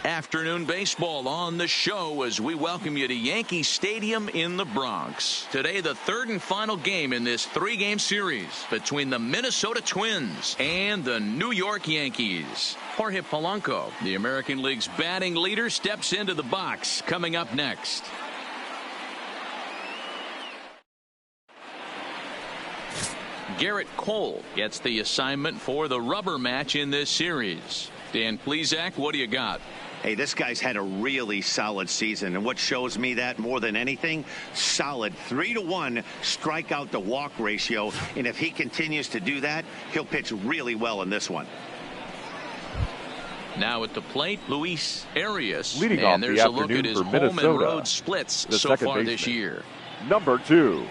Afternoon baseball on the show as we welcome you to Yankee Stadium in the Bronx. Today, the third and final game in this three-game series between the Minnesota Twins and the New York Yankees. Jorge Polanco, the American League's batting leader, steps into the box. Coming up next. Garrett Cole gets the assignment for the rubber match in this series. Dan Plesac, what do you got? Hey, this guy's had a really solid season, and what shows me that more than anything, solid 3-to-1 strikeout to walk ratio, and if he continues to do that, he'll pitch really well in this one. Now at the plate, Luis Arias, leading and off there's the a look at his for home and Minnesota, road splits the so far baseman, this year. Number 2.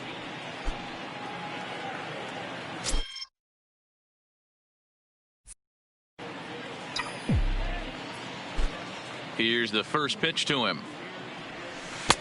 Here's the first pitch to him.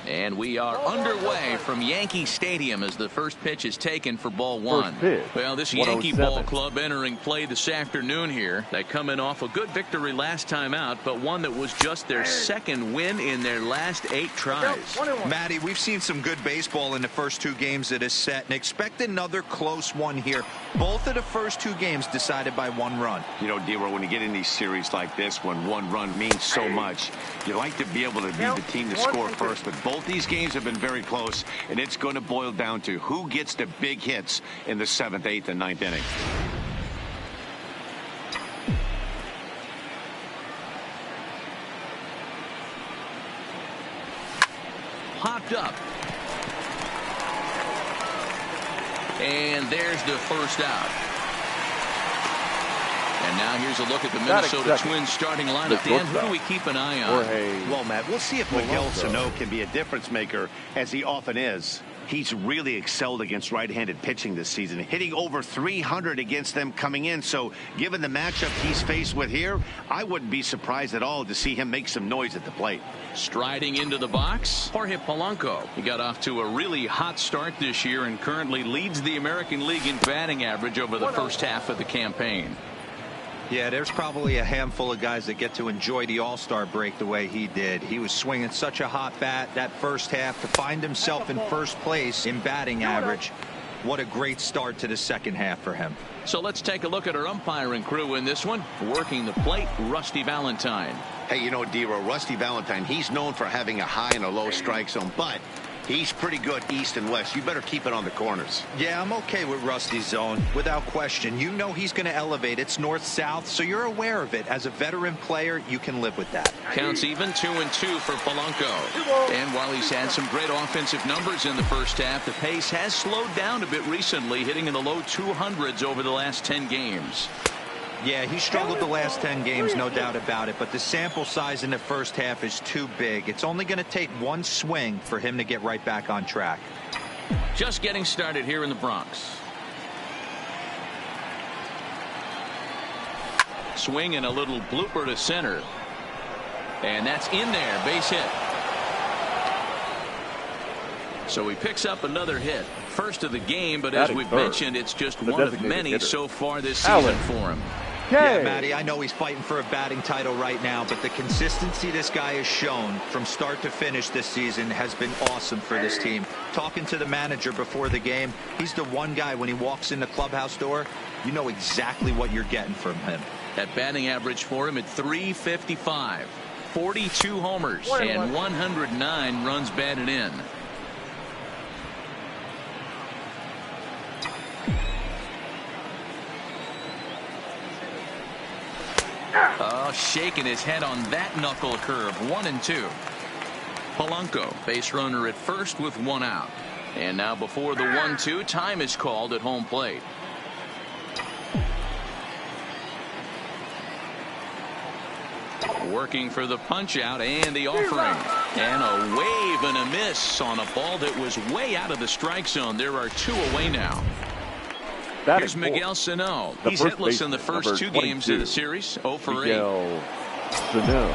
And we are underway from Yankee Stadium as the first pitch is taken for ball one. Well, this Yankee ball club entering play this afternoon here. They come in off a good victory last time out, but one that was just their second win in their last 8 tries. Matty, we've seen some good baseball in the first 2 games that is set, and expect another close one here. Both of the first 2 games decided by 1 run. You know, D-Row, when you get in these series like this, when 1 run means so much, you like to be able to be the team to score first, but both these games have been very close, and it's going to boil down to who gets the big hits in the 7th, 8th, and 9th inning. Popped up. And there's the first out. And now here's a look at the Minnesota Twins starting lineup. Dan, who do we keep an eye on? Well, Matt, we'll see if Miguel Sano can be a difference maker, as he often is. He's really excelled against right-handed pitching this season, hitting over 300 against them coming in. So given the matchup he's faced with here, I wouldn't be surprised at all to see him make some noise at the plate. Striding into the box, Jorge Polanco. He got off to a really hot start this year and currently leads the American League in batting average over the first half of the campaign. Yeah, there's probably a handful of guys that get to enjoy the All-Star break the way he did. He was swinging such a hot bat that first half to find himself in first place in batting average. What a great start to the second half for him. So let's take a look at our umpiring crew in this one. Working the plate, Rusty Valentine. Hey, you know, D-Row, Rusty Valentine, he's known for having a high and a low strike zone, but he's pretty good east and west. You better keep it on the corners. Yeah, I'm okay with Rusty's zone, without question. You know he's going to elevate. It's north-south, so you're aware of it. As a veteran player, you can live with that. Counts even 2-2 for Polanco. And while he's had some great offensive numbers in the first half, the pace has slowed down a bit recently, hitting in the low 200s over the last 10 games. Yeah, he struggled the last 10 games, no doubt about it, but the sample size in the first half is too big. It's only going to take 1 swing for him to get right back on track. Just getting started here in the Bronx. Swing and a little blooper to center. And that's in there, base hit. So he picks up another hit. First of the game, but as we've mentioned, it's just one of many so far this season for him. Yeah, Matty, I know he's fighting for a batting title right now, but the consistency this guy has shown from start to finish this season has been awesome for this team. Talking to the manager before the game, he's the one guy when he walks in the clubhouse door, you know exactly what you're getting from him. That batting average for him at .355, 42 homers, and 109 runs batted in. Oh, shaking his head on that knuckle curve. 1-2. Polanco, base runner at first with 1 out. And now before the 1-2, time is called at home plate. Working for the punch out and the offering. And a wave and a miss on a ball that was way out of the strike zone. There are 2 away now. Here's Miguel Sano. He's hitless in the first 2 games of the series. 0 for 8. Sano.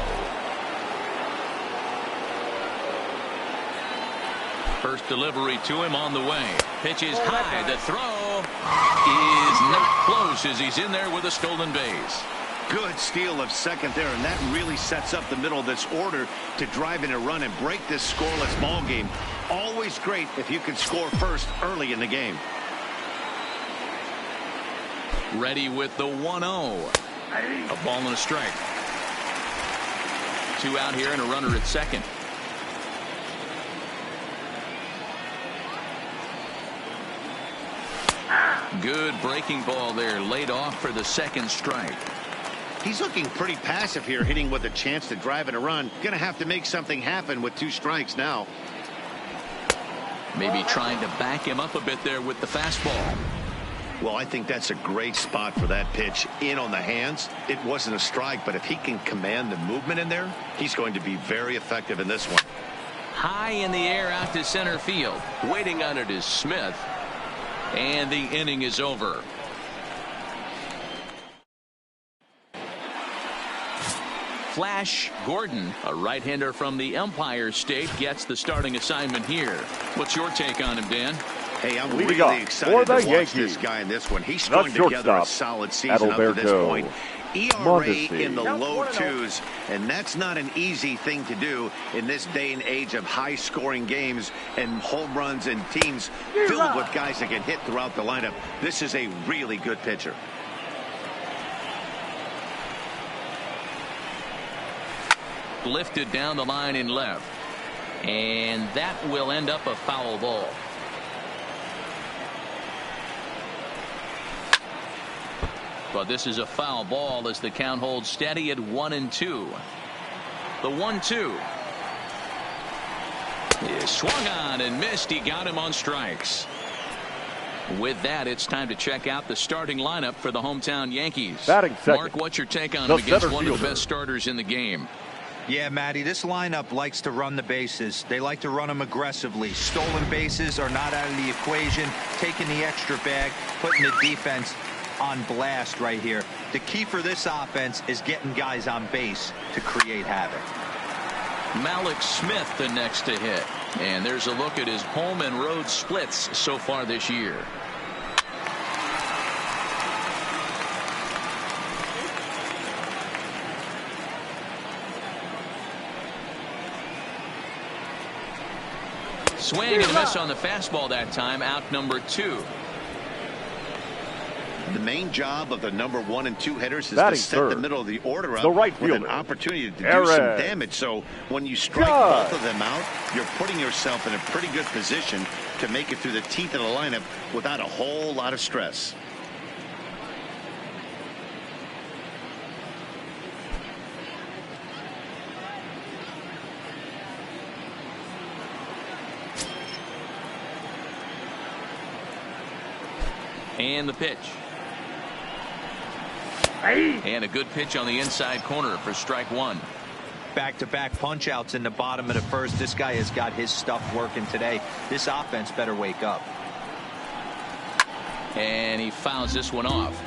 First delivery to him on the way. Pitch is high. The throw is not close as he's in there with a stolen base. Good steal of second there, and that really sets up the middle of this order to drive in a run and break this scoreless ball game. Always great if you can score first early in the game. Ready with the 1-0. A ball and a strike. 2 out here and a runner at second. Good breaking ball there, laid off for the second strike. He's looking pretty passive here, hitting with a chance to drive in a run. Going to have to make something happen with 2 strikes now. Maybe trying to back him up a bit there with the fastball. Well, I think that's a great spot for that pitch. In on the hands. It wasn't a strike, but if he can command the movement in there, he's going to be very effective in this one. High in the air out to center field. Waiting on it is Smith. And the inning is over. Flash Gordon, a right-hander from the Empire State, gets the starting assignment here. What's your take on him, Dan? Hey, I'm really excited to watch this guy in this one. He's strung together a solid season up to this point. ERA in the low 2s, and that's not an easy thing to do in this day and age of high-scoring games and home runs and teams filled with guys that can hit throughout the lineup. This is a really good pitcher. Lifted down the line in left, and that will end up a foul ball. But this is a foul ball as the count holds steady at 1-2. The 1-2 is swung on and missed. He got him on strikes. With that, it's time to check out the starting lineup for the hometown Yankees. Mark, what's your take on him against one of the best starters in the game? Yeah, Matty, this lineup likes to run the bases. They like to run them aggressively. Stolen bases are not out of the equation. Taking the extra bag, putting the defense on blast right here. The key for this offense is getting guys on base to create havoc. Malik Smith the next to hit. And there's a look at his home and road splits so far this year. Swing and a miss on the fastball that time. Out number 2. The main job of the number 1 and 2 hitters is to set the middle of the order up with an opportunity to do some damage. So when you strike both of them out, you're putting yourself in a pretty good position to make it through the teeth of the lineup without a whole lot of stress. And the pitch. And a good pitch on the inside corner for strike 1. Back-to-back punch-outs in the bottom of the first. This guy has got his stuff working today. This offense better wake up. And he fouls this one off.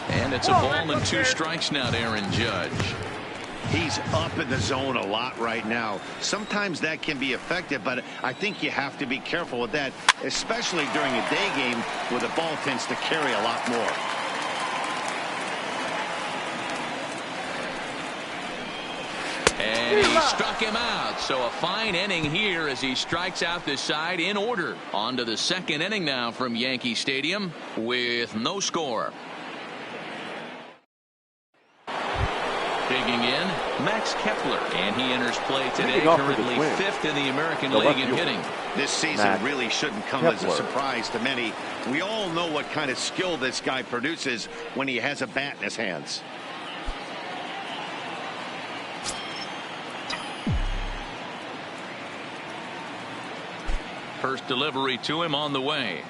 And it's a ball and 2 strikes now to Aaron Judge. He's up in the zone a lot right now. Sometimes that can be effective, but I think you have to be careful with that, especially during a day game where the ball tends to carry a lot more. And he struck him out. So a fine inning here as he strikes out this side in order. On to the second inning now from Yankee Stadium with no score. Digging in, Max Kepler, and he enters play today, currently 5th in the American League in hitting. This season really shouldn't come as a surprise to many. We all know what kind of skill this guy produces when he has a bat in his hands. First delivery to him on the way.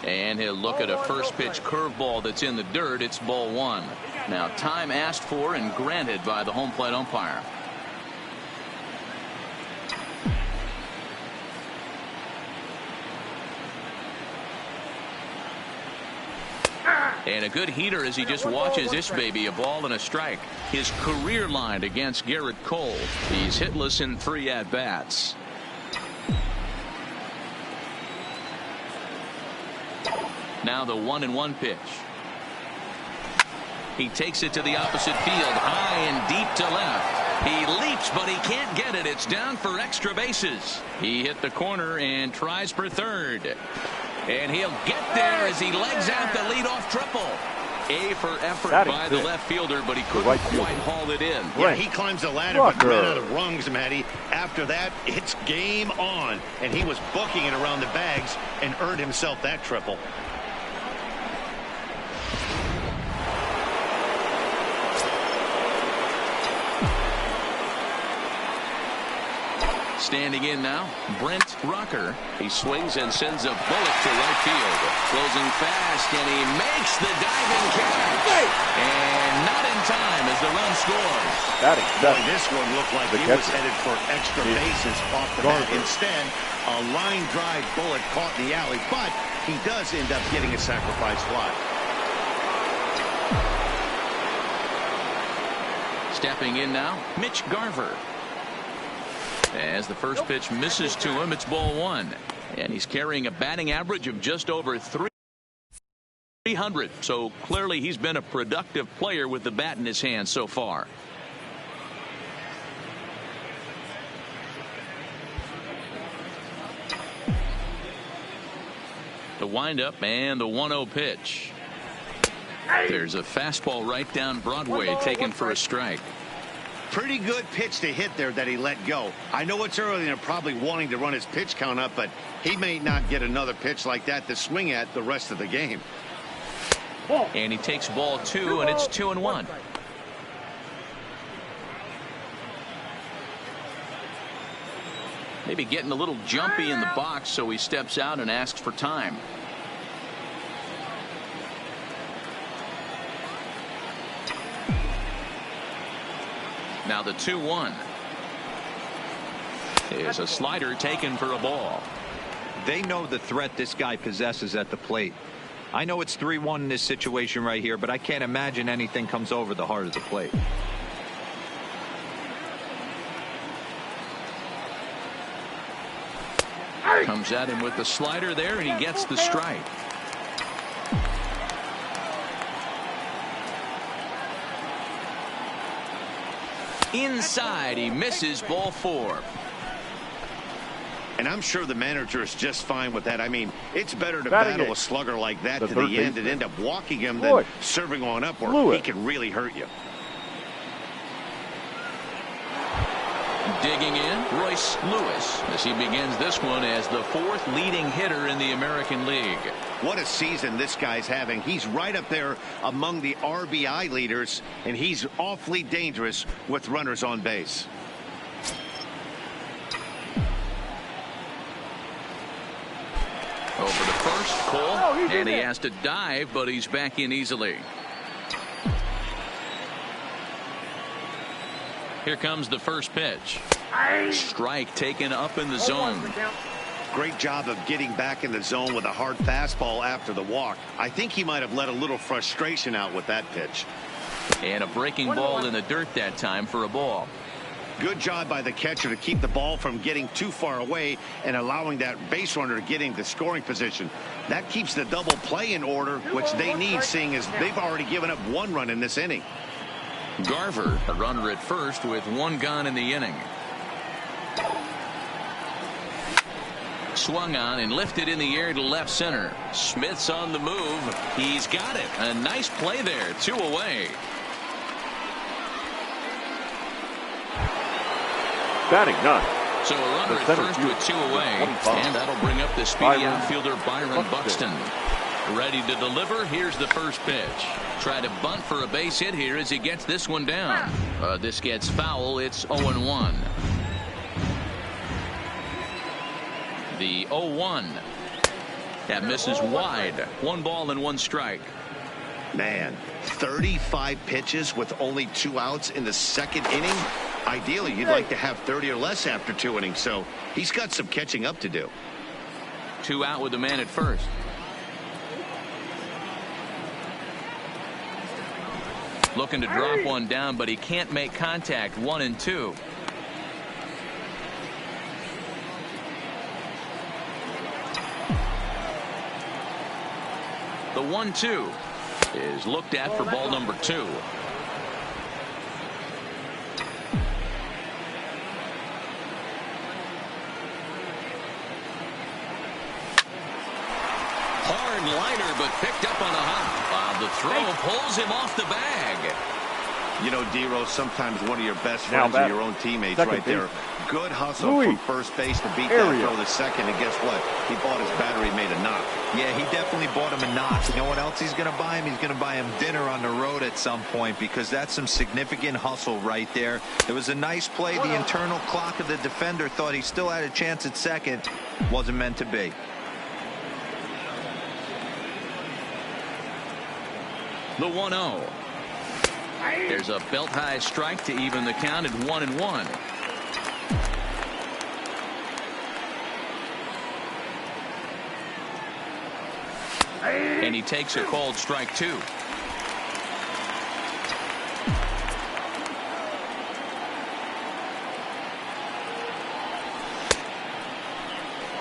And he'll look at a first pitch curveball that's in the dirt. It's ball 1. Now time asked for and granted by the home plate umpire. And a good heater as he just watches this baby. A ball and a strike. His career line against Garrett Cole. He's hitless in 3 at-bats. Now the 1-1 pitch. He takes it to the opposite field, high and deep to left. He leaps, but he can't get it. It's down for extra bases. He hit the corner and tries for third. And he'll get there as he legs out the leadoff triple. A for effort by the left fielder, but he couldn't quite haul it in. Yeah, he climbs the ladder, but ran out of rungs, Matty. After that, it's game on. And he was booking it around the bags and earned himself that triple. Standing in now, Brent Rucker. He swings and sends a bullet to right field. Closing fast, and he makes the diving catch. And not in time as the run scores. Boy, this one looked like he was headed for extra bases off the bat. Instead, a line drive bullet caught in the alley, but he does end up getting a sacrifice fly. Stepping in now, Mitch Garver. As the first pitch misses to him, it's ball one. And he's carrying a batting average of just over 300. So clearly he's been a productive player with the bat in his hand so far. The windup and the 1-0 pitch. There's a fastball right down Broadway taken for a strike. Pretty good pitch to hit there that he let go. I know it's early and they're probably wanting to run his pitch count up, but he may not get another pitch like that to swing at the rest of the game. And he takes ball two, and it's 2-1. Maybe getting a little jumpy in the box, so he steps out and asks for time. Now the 2-1. Is a slider taken for a ball. They know the threat this guy possesses at the plate. I know it's 3-1 in this situation right here, but I can't imagine anything comes over the heart of the plate. Comes at him with the slider there, and he gets the strike. Inside, he misses, ball four. And I'm sure the manager is just fine with that. I mean, it's better to battle a slugger like that to the end and end up walking him than serving on up where he can really hurt you. Digging in, Royce Lewis, as he begins this one as the fourth leading hitter in the American League. What a season this guy's having. He's right up there among the RBI leaders, and he's awfully dangerous with runners on base. Over to first, Cole, and he has to dive, but he's back in easily. Here comes the first pitch. Strike taken up in the zone. Great job of getting back in the zone with a hard fastball after the walk. I think he might have let a little frustration out with that pitch. And a breaking ball in the dirt that time for a ball. Good job by the catcher to keep the ball from getting too far away and allowing that base runner to get into scoring position. That keeps the double play in order, which they need, seeing as they've already given up one run in this inning. Garver, a runner at first with one gone in the inning. Swung on and lifted in the air to left center. Smith's on the move. He's got it. A nice play there. 2 away. Batting none. So a runner at first with 2 away. And that'll bring up the speedy outfielder Byron Buxton. Ready to deliver. Here's the first pitch. Try to bunt for a base hit here as he gets this one down. This gets foul. It's 0-1. The 0-1. That misses wide. 1 ball and 1 strike. Man, 35 pitches with only 2 outs in the second inning. Ideally, you'd like to have 30 or less after 2 innings, so he's got some catching up to do. 2 out with the man at first. Looking to drop one down, but he can't make contact. 1-2. The 1-2 is looked at for ball number 2. Hard liner, but picked up on a hop. The throw pulls him off the bag. You know, D-Rose, sometimes one of your best friends are your own teammates right there. Good hustle from first base to beat that throw to second, and guess what? He bought his battery made a knock. Yeah, he definitely bought him a knock. You know what else he's going to buy him? He's going to buy him dinner on the road at some point, because that's some significant hustle right there. It was a nice play. The internal clock of the defender thought he still had a chance at second. Wasn't meant to be. The 1-0. There's a belt-high strike to even the count at 1-1. And he takes a called strike 2.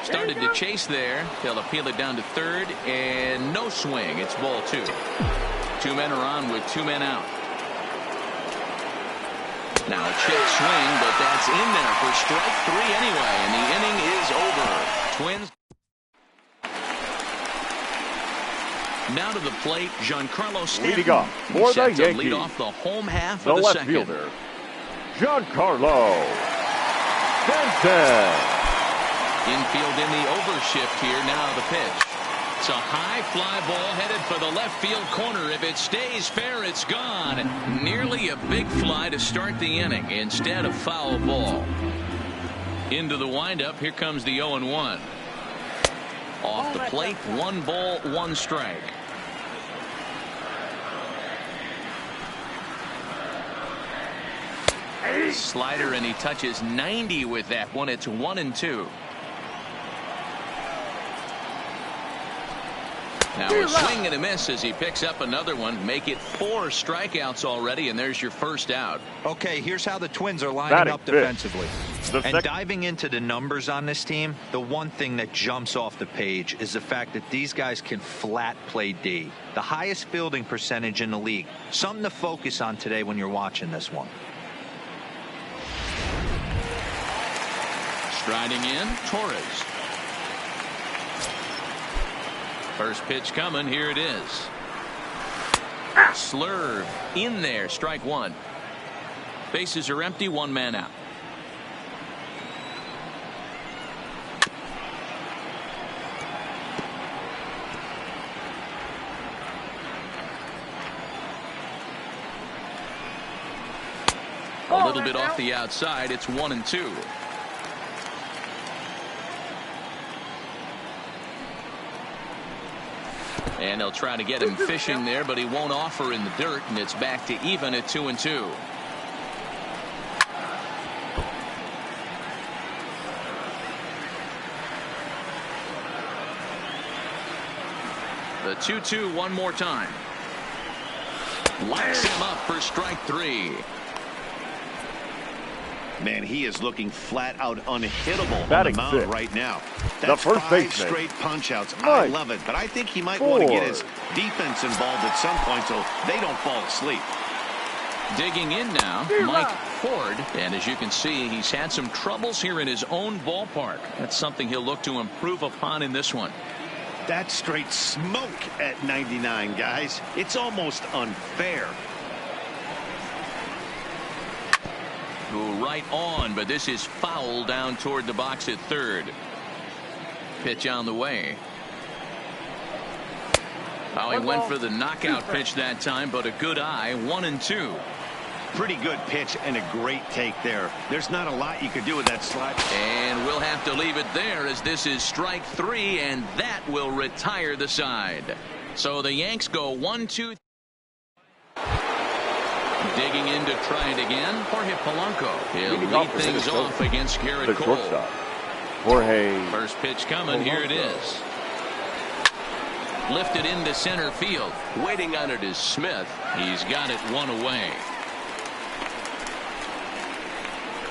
Started to chase there. They'll appeal it down to third, and no swing. It's ball 2. 2 men are on with 2 men out. Now a check swing, but that's in there for strike 3 anyway, and the inning is over. Twins. Now to the plate, Giancarlo Stanton. Leading off for the Yankees. Lead off the home half the of the left second. fielder, Giancarlo Stanton. Infield in the overshift here. Now the pitch. It's a high fly ball headed for the left field corner. If it stays fair, it's gone. Nearly a big fly to start the inning. Instead, a foul ball. Into the windup. Here comes the 0-1. Off the plate, 1 ball, 1 strike. Slider, and he touches 90 with that one. It's 1-2. Now a swing and a miss as he picks up another one. Make it 4 strikeouts already, and there's your first out. Okay, here's how the Twins are lining up defensively. And diving into the numbers on this team, the one thing that jumps off the page is the fact that these guys can flat play D. The highest fielding percentage in the league. Something to focus on today when you're watching this one. Striding in, Torres. First pitch coming. Here it is. Slurve in there. Strike 1. Bases are empty. 1 man out. A little bit off the outside. It's 1-2. And they'll try to get him fishing there, but he won't offer in the dirt, and it's back to even at 2-2. The 2-2 one more time. Lights him up for strike 3. Man, he is looking flat out unhittable Batting on the mound 6. right now. The That's first 5 baseman. straight punch outs. I love it, but I think he might want to get his defense involved at some point so they don't fall asleep. Digging in now, Mike Ford, and as you can see, he's had some troubles here in his own ballpark. That's something he'll look to improve upon in this one. That's straight smoke at 99, guys. It's almost unfair. Go right on, but this is foul down toward the box at third. Pitch on the way. Oh, he went for the knockout pitch that time, but a good eye. 1-2. Pretty good pitch and a great take there. There's not a lot you could do with that slide. And we'll have to leave it there as this is strike 3, and that will retire the side. So the Yanks go 1-2. Digging in to try it again. Jorge Polanco. He'll lead things off against Garrett Cole. Jorge. First pitch coming. Here it is. Lifted into center field. Waiting on it is Smith. He's got it 1 away.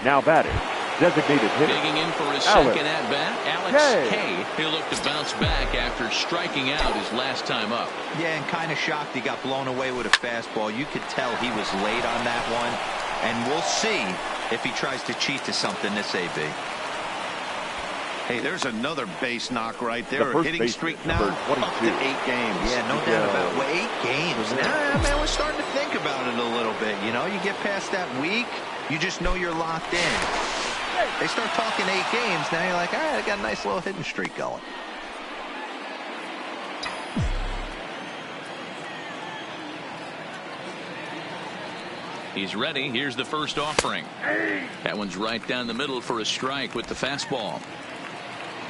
Now batting, Designated hitter. Digging in for his Alex second at-bat, Alex K. He'll look to bounce back after striking out his last time up. Yeah, and kind of shocked he got blown away with a fastball. You could tell he was late on that one. And we'll see if he tries to cheat to something this AB. Hey, there's another base knock right there. The Hitting streak now up to 8 games. Yeah, no doubt about it. Well, 8 games. Nah, man, we're starting to think about it a little bit. You know, you get past that week, you just know you're locked in. They start talking 8 games, now you're like, all right, I got a nice little hitting streak going. He's ready. Here's the first offering. That one's right down the middle for a strike with the fastball.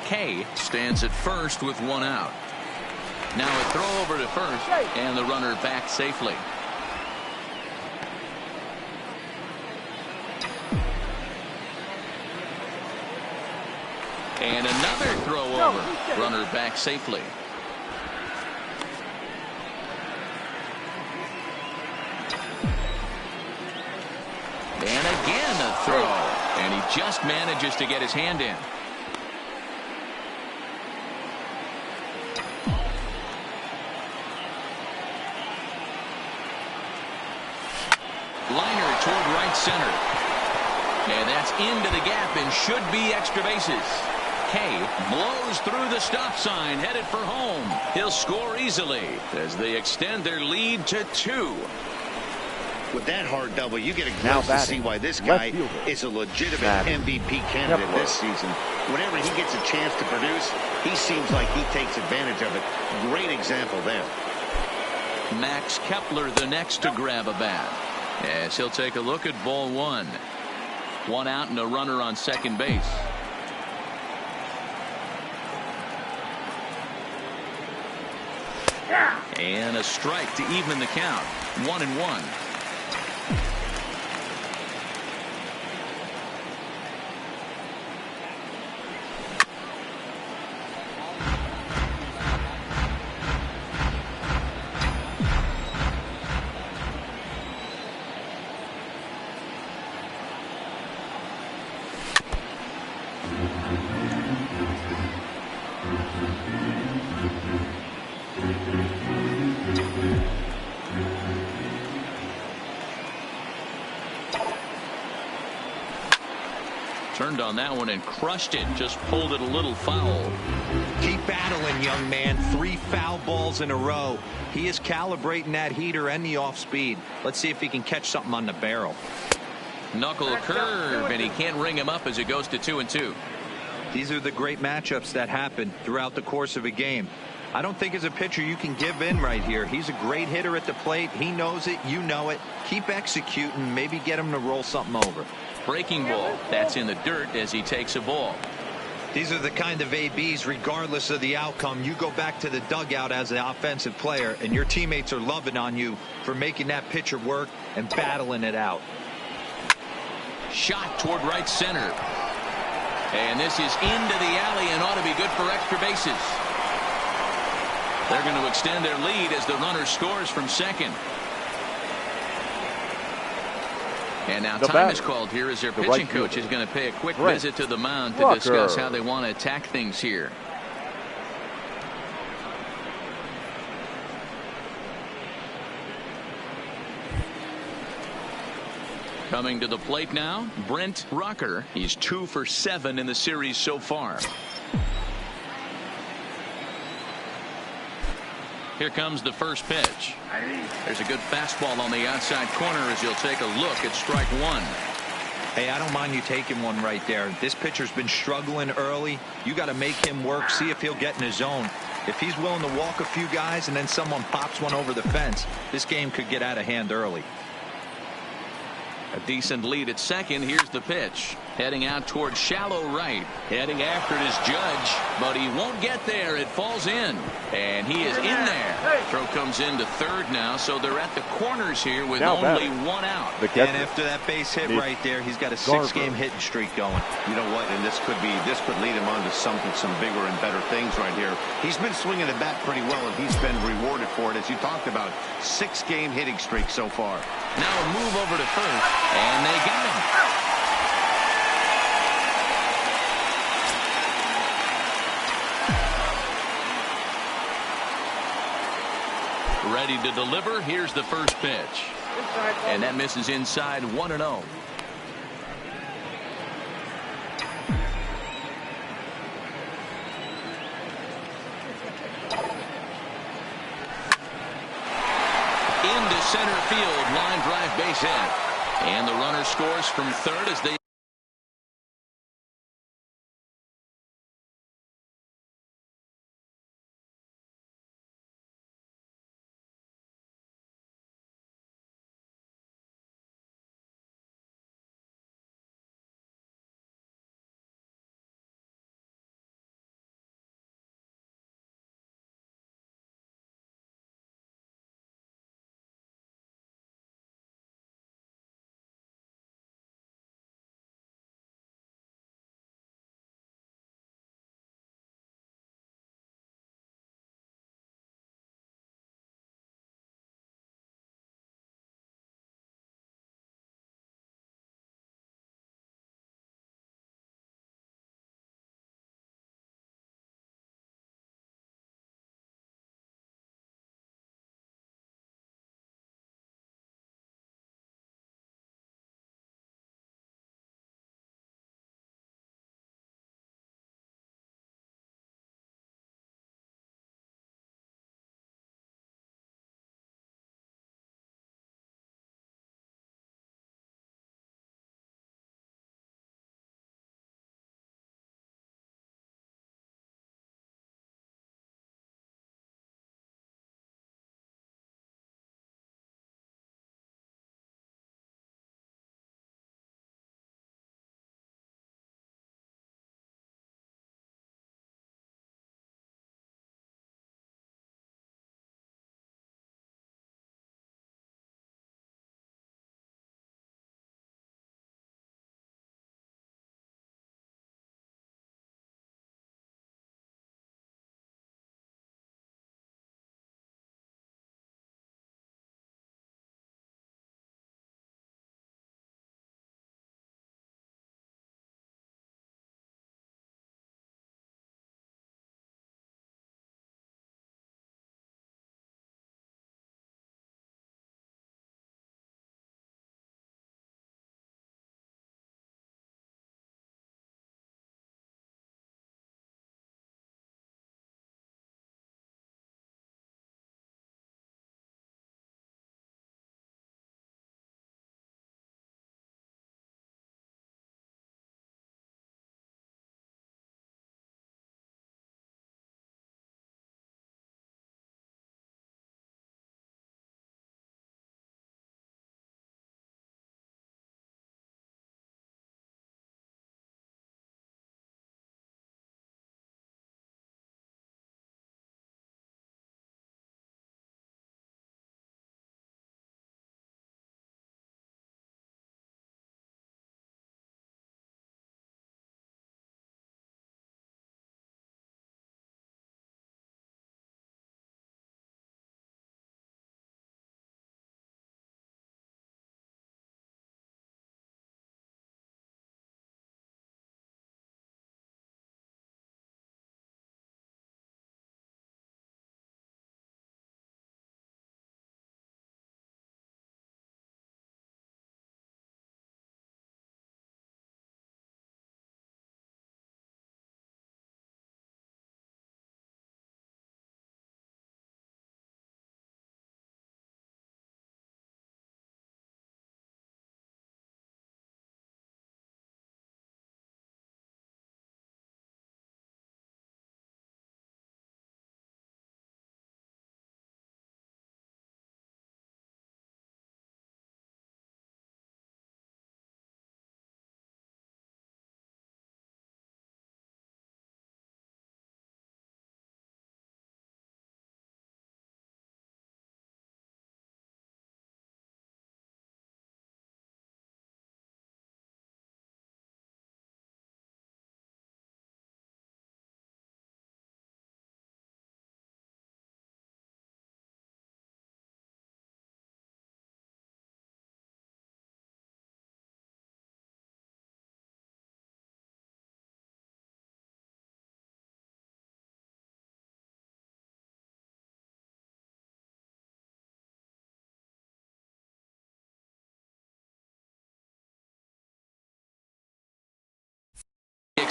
K stands at first with 1 out. Now a throw over to first, and the runner back safely. And another throw over. Runner back safely. And again a throw. And he just manages to get his hand in. Liner toward right center. And that's into the gap and should be extra bases. K blows through the stop sign, headed for home. He'll score easily as they extend their lead to 2. With that hard double, you get a glimpse to see why this guy is a legitimate MVP candidate this season. Whenever he gets a chance to produce, he seems like he takes advantage of it. Great example there. Max Kepler the next to grab a bat. Yes, he'll take a look at ball 1. 1 out and a runner on second base. And a strike to even the count. 1-1. Turned on that one and crushed it. Just pulled it a little foul. Keep battling, young man. 3 foul balls in a row. He is calibrating that heater and the off speed. Let's see if he can catch something on the barrel. Knuckle curve, and he can't ring him up as it goes to 2-2. These are the great matchups that happen throughout the course of a game. I don't think as a pitcher you can give in right here. He's a great hitter at the plate. He knows it. You know it. Keep executing. Maybe get him to roll something over. Breaking ball. That's in the dirt as he takes a ball. These are the kind of ABs, regardless of the outcome. You go back to the dugout as an offensive player, and your teammates are loving on you for making that pitcher work and battling it out. Shot toward right center. And this is into the alley and ought to be good for extra bases. They're going to extend their lead as the runner scores from second. And now time is called here as their pitching coach is going to pay a quick visit to the mound to discuss how they want to attack things here. Coming to the plate now, Brent Rucker. He's 2 for 7 in the series so far. Here comes the first pitch. There's a good fastball on the outside corner as you'll take a look at strike 1. Hey, I don't mind you taking one right there. This pitcher's been struggling early. You got to make him work, see if he'll get in his zone. If he's willing to walk a few guys and then someone pops one over the fence, this game could get out of hand early. A decent lead at second. Here's the pitch. Heading out towards shallow right. Heading after it is Judge, but he won't get there. It falls in. And he is in there. Throw comes into third now, so they're at the corners here with only 1 out. And after that base hit right there, he's got a 6-game hitting streak going. You know what? And this could lead him on to some bigger and better things right here. He's been swinging the bat pretty well, and he's been rewarded for it, as you talked about. 6-game hitting streak so far. Now a move over to first, and they got him. Ready to deliver. Here's the first pitch. And that misses inside 1-0. Into center field, line drive base hit. And the runner scores from third as they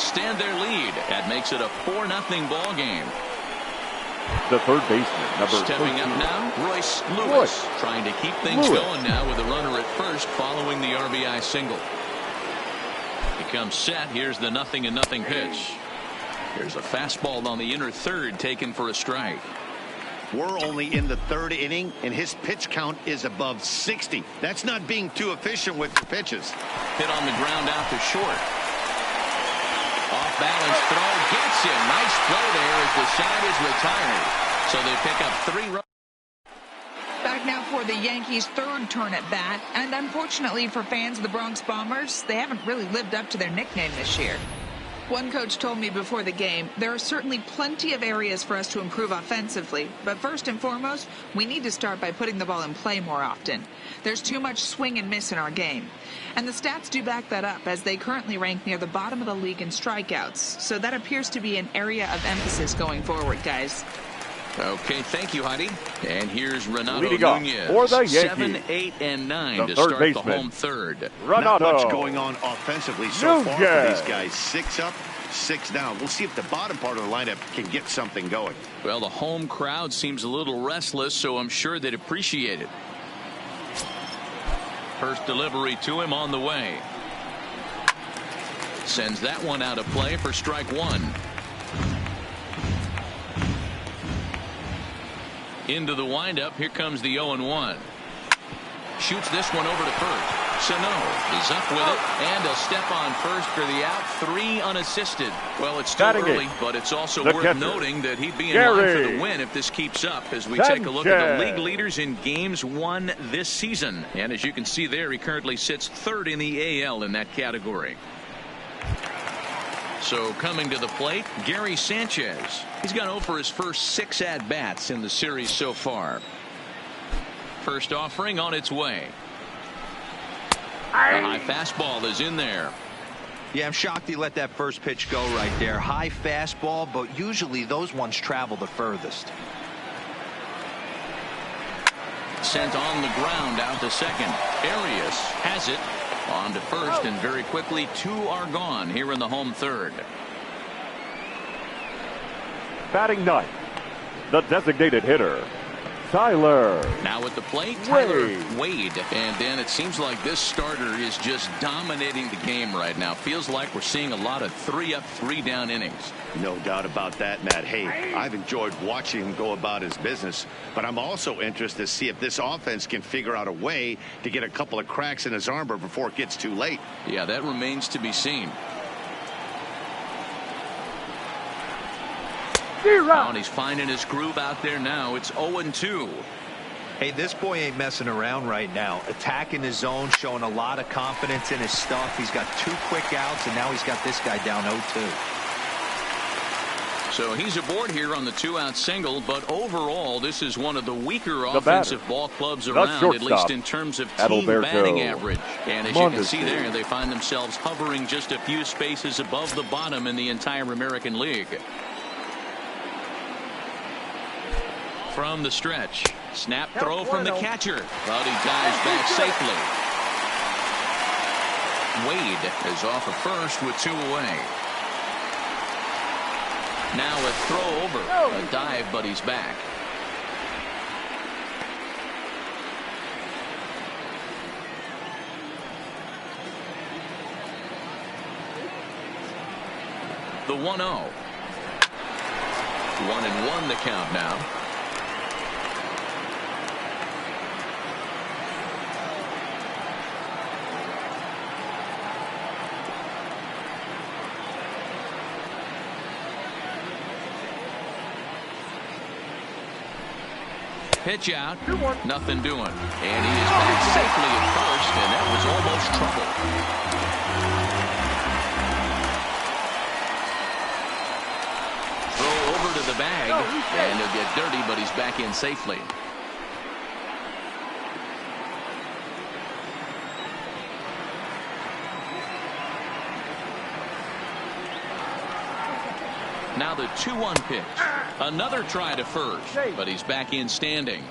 extend their lead. That makes it a 4-0 ball game. The third baseman, number Stepping 13. up now, Royce Lewis, trying to keep things going now with a runner at first following the RBI single. He comes set. Here's the 0-0 pitch. Here's a fastball on the inner third taken for a strike. We're only in the third inning, and his pitch count is above 60. That's not being too efficient with your pitches. Hit on the ground out to short. Off balance throw gets him. Nice play there as the side is retired. So they pick up 3 runs. Back now for the Yankees' third turn at bat. And unfortunately for fans of the Bronx Bombers, they haven't really lived up to their nickname this year. One coach told me before the game, there are certainly plenty of areas for us to improve offensively. But first and foremost, we need to start by putting the ball in play more often. There's too much swing and miss in our game. And the stats do back that up, as they currently rank near the bottom of the league in strikeouts. So that appears to be an area of emphasis going forward, guys. Okay, thank you, Heidi. And here's Renato Leading off Nunez. for the Yankees. 7, 8, and 9 the to third start baseman, the home third. Not Renato much going on offensively so far for these guys. 6 up, 6 down. We'll see if the bottom part of the lineup can get something going. Well, the home crowd seems a little restless, so I'm sure they'd appreciate it. First delivery to him on the way. Sends that one out of play for strike 1. Into the windup. Here comes the 0-1. Shoots this one over to first. Sano is up with it, and a step on first for the out. 3 unassisted. Well, it's still early, but it's also worth noting that he'd be in line for the win if this keeps up, as we take a look at the league leaders in games won this season. And as you can see there, he currently sits 3rd in the AL in that category. So coming to the plate, Gary Sanchez. He's gone 0 for his first 6 at-bats in the series so far. First offering on its way. A high fastball is in there. Yeah, I'm shocked he let that first pitch go right there. High fastball, but usually those ones travel the furthest. Sent on the ground out to second. Arias has it. On to first, and very quickly 2 are gone here in the home third. Batting 9th, the designated hitter, Tyler. Now at the plate, Tyler Wade. And then it seems like this starter is just dominating the game right now. Feels like we're seeing a lot of 3-up, 3-down innings. No doubt about that, Matt. Hey, I've enjoyed watching him go about his business, but I'm also interested to see if this offense can figure out a way to get a couple of cracks in his armor before it gets too late. Yeah, that remains to be seen. And he's finding his groove out there now. It's 0-2. Hey, this boy ain't messing around right now. Attacking his zone, showing a lot of confidence in his stuff. He's got 2 quick outs, and now he's got this guy down 0-2. So he's aboard here on the 2-out single, but overall, this is one of the weaker offensive ball clubs around, at least in terms of team batting average. And as you can see there, they find themselves hovering just a few spaces above the bottom in the entire American League. From the stretch, snap throw from the catcher, but he dives back safely. Wade is off of first with 2 away. Now a throw over, a dive, but he's back. The 1-0. 1-1 the count now. Pitch out, nothing doing. And he is back safely at first, and that was almost trouble. Throw over to the bag, and he'll get dirty, but he's back in safely. Now the 2-1 pitch. Another try to first, but he's back in standing.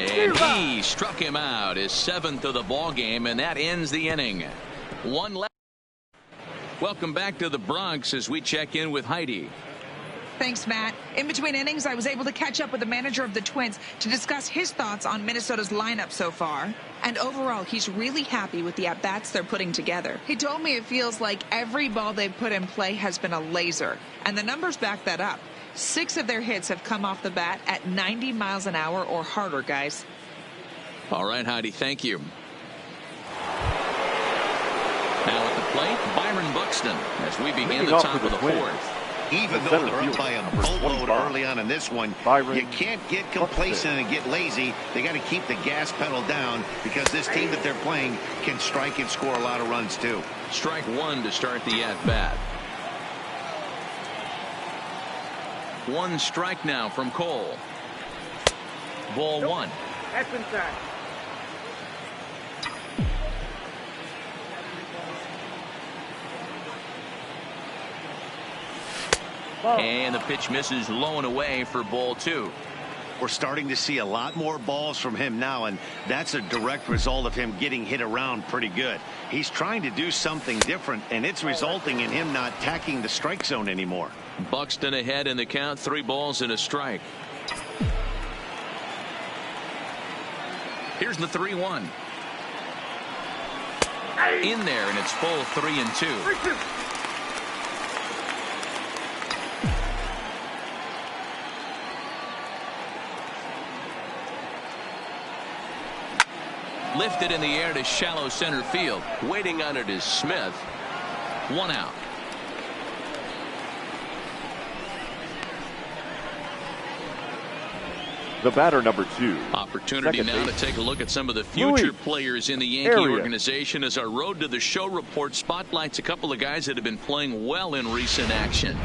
And he struck him out, his 7th of the ball game, and that ends the inning. One left. Welcome back to the Bronx as we check in with Heidi. Thanks, Matt. In between innings, I was able to catch up with the manager of the Twins to discuss his thoughts on Minnesota's lineup so far. And overall, he's really happy with the at-bats they're putting together. He told me it feels like every ball they've put in play has been a laser. And the numbers back that up. 6 of their hits have come off the bat at 90 miles an hour or harder, guys. All right, Heidi, thank you. Now at the plate, Byron Buxton as we begin the top of the 4th. Even though they're up by a boatload early on in this one, you can't get complacent and get lazy. They got to keep the gas pedal down because this team that they're playing can strike and score a lot of runs too. Strike 1 to start the at-bat. 1 strike now from Cole. Ball 1. That's inside. And the pitch misses low and away for ball 2. We're starting to see a lot more balls from him now, and that's a direct result of him getting hit around pretty good. He's trying to do something different, and it's resulting in him not attacking the strike zone anymore. Buxton ahead in the count, 3 balls and a strike. Here's the 3-1. In there, and it's full 3-2. Lifted in the air to shallow center field. Waiting on it is Smith. 1 out. The batter, number 2. Opportunity now to take a look at some of the future players in the Yankee organization as our Road to the Show report spotlights a couple of guys that have been playing well in recent action.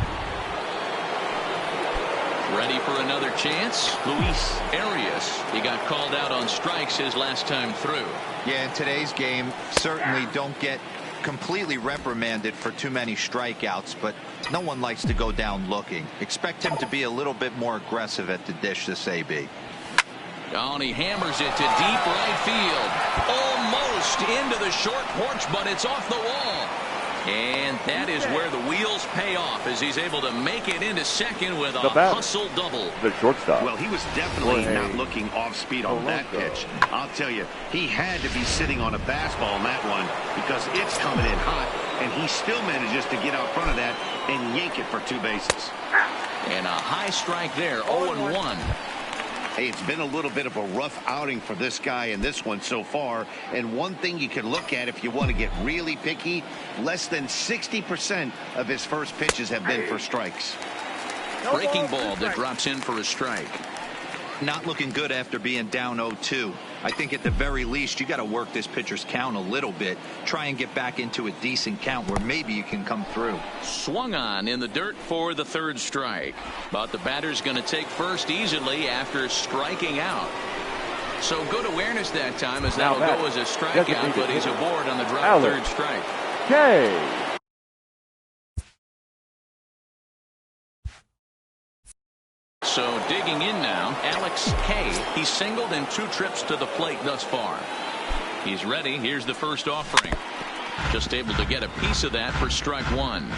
Ready for another chance? Luis Arias. He got called out on strikes his last time through. Yeah, in today's game, certainly don't get completely reprimanded for too many strikeouts, but no one likes to go down looking. Expect him to be a little bit more aggressive at the dish this AB. Oh, and he hammers it to deep right field. Almost into the short porch, but it's off the wall. And that is where the wheels pay off as he's able to make it into second with a hustle double. The shortstop. Well, he was definitely not looking off speed on that pitch. I'll tell you, he had to be sitting on a fastball on that one because it's coming in hot, and he still manages to get out front of that and yank it for 2 bases. And a high strike there, 0-1. Hey, it's been a little bit of a rough outing for this guy in this one so far. And one thing you can look at if you want to get really picky, less than 60% of his first pitches have been for strikes. Breaking ball that drops in for a strike. Not looking good after being down 0-2. I think at the very least you got to work this pitcher's count a little bit. Try and get back into a decent count where maybe you can come through. Swung on in the dirt for the 3rd strike. But the batter's going to take first easily after striking out. So good awareness that time as that'll go as a strikeout, but he's aboard on the drop 3rd strike. K. So digging in now, Alex K. He's singled in 2 trips to the plate thus far. He's ready. Here's the first offering. Just able to get a piece of that for strike 1.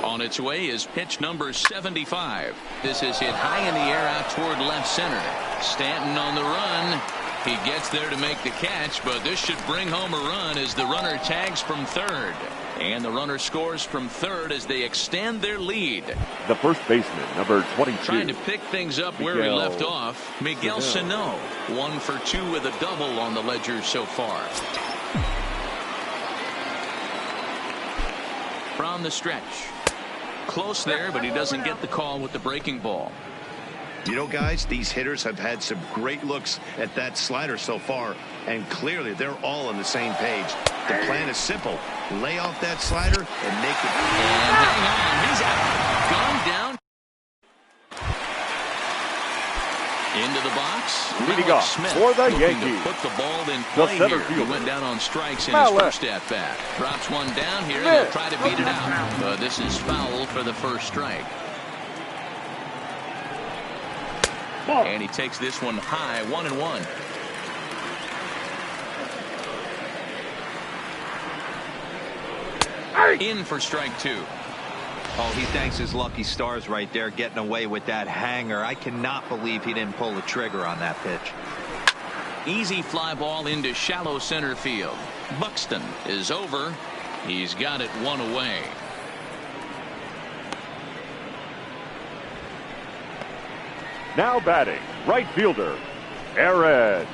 On its way is pitch number 75. This is hit high in the air out toward left center. Stanton on the run. He gets there to make the catch, but this should bring home a run as the runner tags from 3rd. And the runner scores from 3rd as they extend their lead. The first baseman, number 22. Trying to pick things up where we left off. Miguel Sano, 1 for 2 with a double on the ledger so far. From the stretch. Close there, but he doesn't get the call with the breaking ball. You know, guys, these hitters have had some great looks at that slider so far, and clearly they're all on the same page. The plan is simple. Lay off that slider and make it. And hang on. He's out. Gone down. Into the box. Leading off for the Yankees, put the ball in play here. He went down on strikes in his first at-bat. Drops one down here. They'll try to beat it out. But this is foul for the first strike. And he takes this one high, 1-1. In for strike two. Oh, he thanks his lucky stars right there, getting away with that hanger. I cannot believe he didn't pull the trigger on that pitch. Easy fly ball into shallow center field. Buxton is over. He's got it one away. Now batting, right fielder, Aaron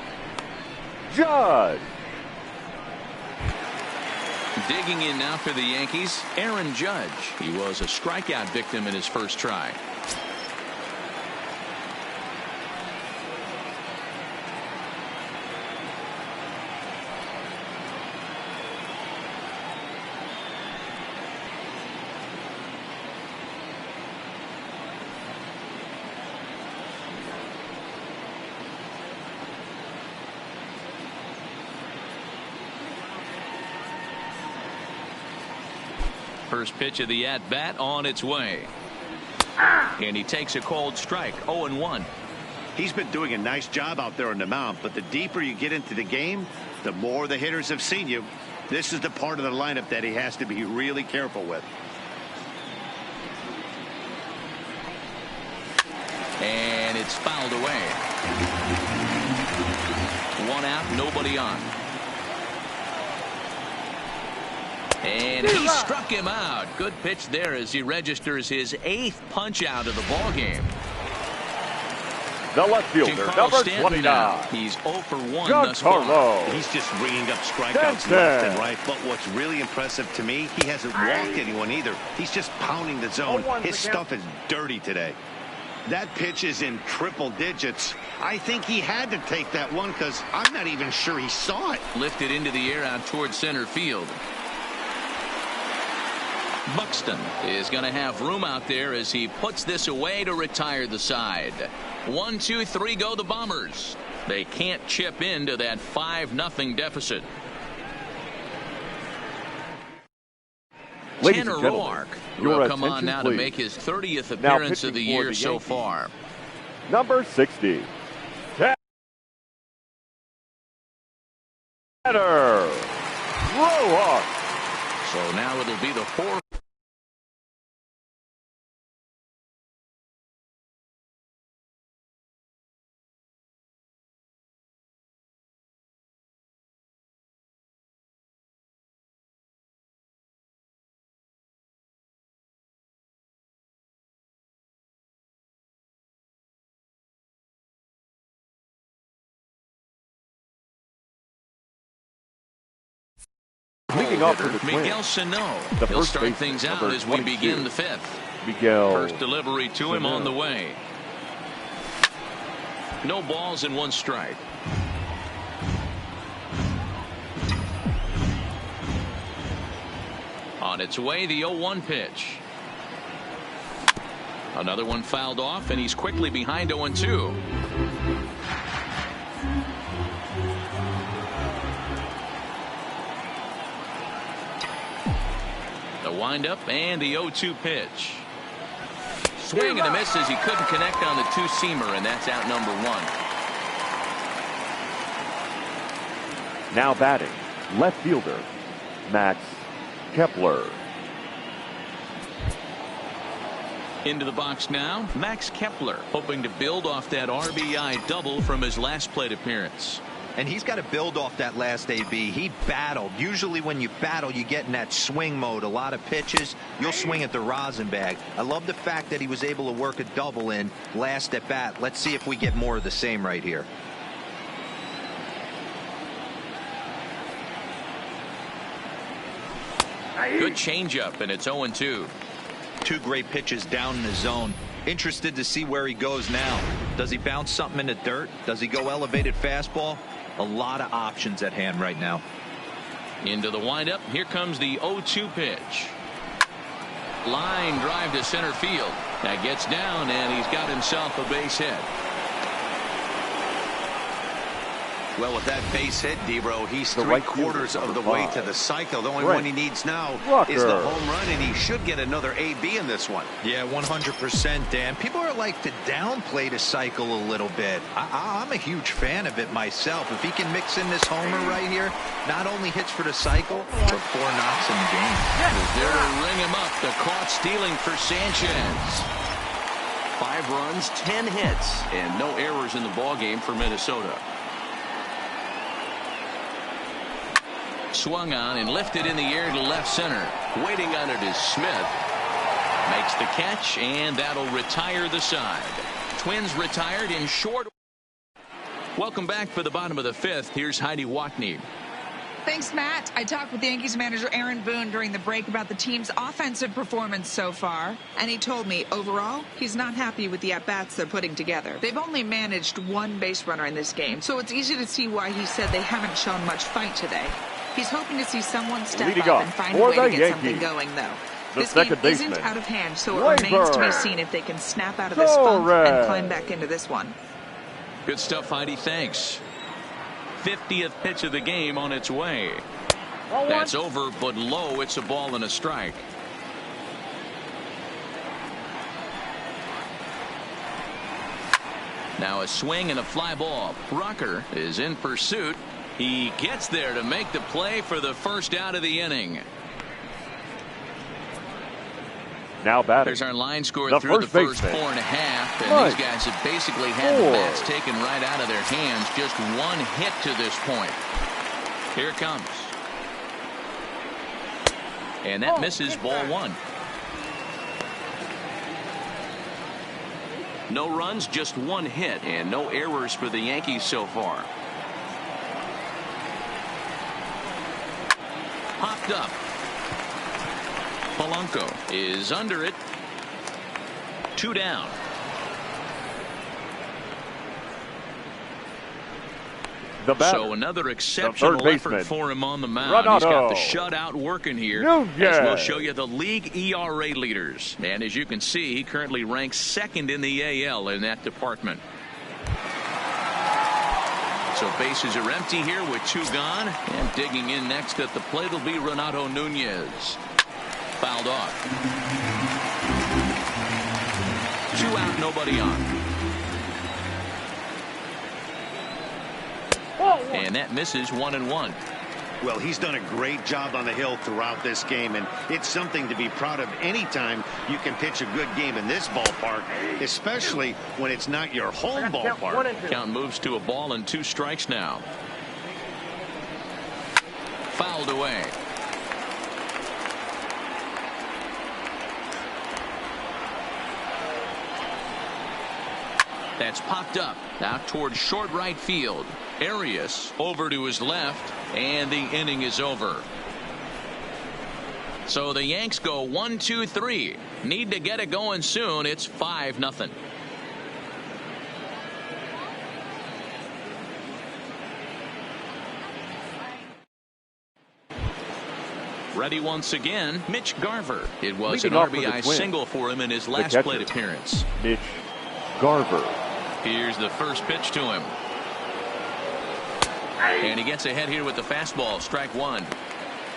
Judge. Digging in now for the Yankees, Aaron Judge. He was a strikeout victim in his first try. First pitch of the at-bat on its way. And he takes a cold strike, 0-1. He's been doing a nice job out there on the mound, but the deeper you get into the game, the more the hitters have seen you. This is the part of the lineup that he has to be really careful with. And it's fouled away. One out, nobody on. And he struck him out. Good pitch there as he registers his 8th punch out of the ball game. The left fielder, number 29. He's 0 for 1 thus Carlo. far. He's just ringing up strikeouts left and right. But what's really impressive to me, he hasn't walked anyone either. He's just pounding the zone. His stuff is dirty today. That pitch is in triple digits. I think he had to take that one because I'm not even sure he saw it. Lifted into the air out towards center field. Buxton is going to have room out there as he puts this away to retire the side. 1, 2, 3 go the Bombers. They can't chip into that 5-0 deficit. Tanner Roark will come on now to make his 30th appearance of the year so far. Number 60. Tanner Roark. So now it'll be the 4th. Leading off for the Miguel Twins, Sano. the He'll first start baseman, things out number as we 22. begin the 5th. Miguel First delivery to him Sano. on the way. No balls and 1 strike. On its way, the 0-1 pitch. Another one fouled off, and he's quickly behind 0-2. The windup and the 0-2 pitch. Swing and a miss as he couldn't connect on the 2-seamer, and that's out number 1. Now batting, left fielder, Max Kepler. Into the box now, Max Kepler, hoping to build off that RBI double from his last plate appearance. And he's got to build off that last AB. He battled. Usually when you battle, you get in that swing mode. A lot of pitches, you'll swing at the rosin bag. I love the fact that he was able to work a double in last at bat. Let's see if we get more of the same right here. Good changeup, and it's 0-2. 2 great pitches down in the zone. Interested to see where he goes now. Does he bounce something in the dirt? Does he go elevated fastball? A lot of options at hand right now. Into the windup. Here comes the 0-2 pitch. Line drive to center field. That gets down, and he's got himself a base hit. Well, with that base hit, Debro, he's The three-quarters right of the field, way number to the cycle. The only Right. one he needs now Rucker. is the home run, and he should get another AB in this one. Yeah, 100%, Dan. People are like to downplay the cycle a little bit. I'm a huge fan of it myself. If he can mix in this homer right here, not only hits for the cycle, but 4 knocks in the game. There to ring him up. The caught stealing for Sanchez. 5 runs, 10 hits, and no errors in the ballgame for Minnesota. Swung on and lifted in the air to left center. Waiting on it is Smith. Makes the catch, and that'll retire the side. Twins retired in short. Welcome back for the bottom of the 5th. Here's Heidi Watney. Thanks, Matt. I talked with Yankees manager Aaron Boone during the break about the team's offensive performance so far, and he told me overall he's not happy with the at-bats they're putting together. They've only managed 1 base runner in this game, so it's easy to see why he said they haven't shown much fight today. He's hoping to see someone step Leading up up and find a for way to the get something Yankees, going, though. the This game second isn't baseman, out of hand, so it remains to be seen if they can snap out of this funk and climb back into this one. Good stuff, Heidi. Thanks. 50th pitch of the game on its way. That's over, but low. It's a ball and a strike. Now a swing and a fly ball. Rucker is in pursuit. He gets there to make the play for the first out of the inning. Now batting. There's our line score The through the first baseman. 4.5, and Right. these guys have basically had the 4. bats taken right out of their hands. Just 1 hit to this point. Here it comes. And that misses, ball 1. No runs, just 1 hit, and no errors for the Yankees so far. Popped up. Polanco is under it. 2 down. The batter, So another exceptional third effort baseman, for him on the mound. He's got the shutout working here. As we'll show you the league ERA leaders. And as you can see, he currently ranks 2nd in the AL in that department. So bases are empty here with 2 gone. And digging in next at the plate will be Renato Nunez. Fouled off. 2 out, nobody on. And that misses 1-1. Well, he's done a great job on the hill throughout this game, and it's something to be proud of anytime you can pitch a good game in this ballpark, especially when it's not your home ballpark. Count moves to a ball and 2 strikes now. Fouled away. That's popped up out towards short right field. Arias over to his left, and the inning is over. So the Yanks go 1, 2, 3. Need to get it going soon. It's 5-0. Ready once again, Mitch Garver. It was Leading an off for the RBI Twins, single for him in his the last catcher, plate appearance. Mitch Garver. Here's the first pitch to him. And he gets ahead here with the fastball. Strike 1.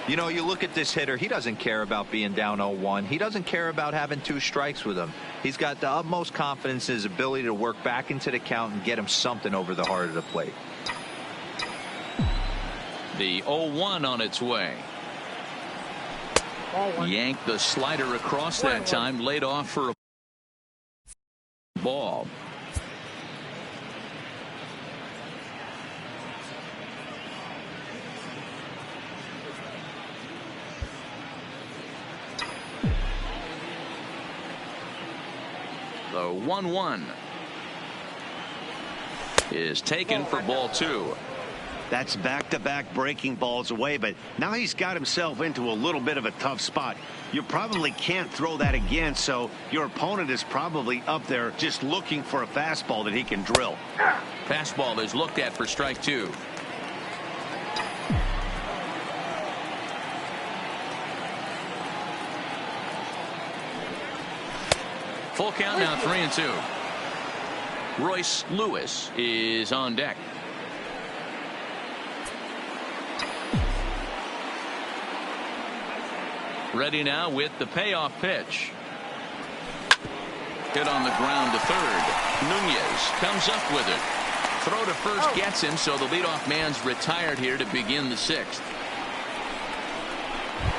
You know, you look at this hitter, he doesn't care about being down 0-1. He doesn't care about having 2 strikes with him. He's got the utmost confidence in his ability to work back into the count and get him something over the heart of the plate. The 0-1 on its way. Yanked the slider across that time, laid off for a ball. The 1-1 is taken for ball 2. That's back-to-back breaking balls away, but now he's got himself into a little bit of a tough spot. You probably can't throw that again, so your opponent is probably up there just looking for a fastball that he can drill. Fastball is looked at for strike 2. Full count now, 3-2. Royce Lewis is on deck. Ready now with the payoff pitch. Hit on the ground to third. Nunez comes up with it. Throw to first gets him, so the leadoff man's retired here to begin the sixth.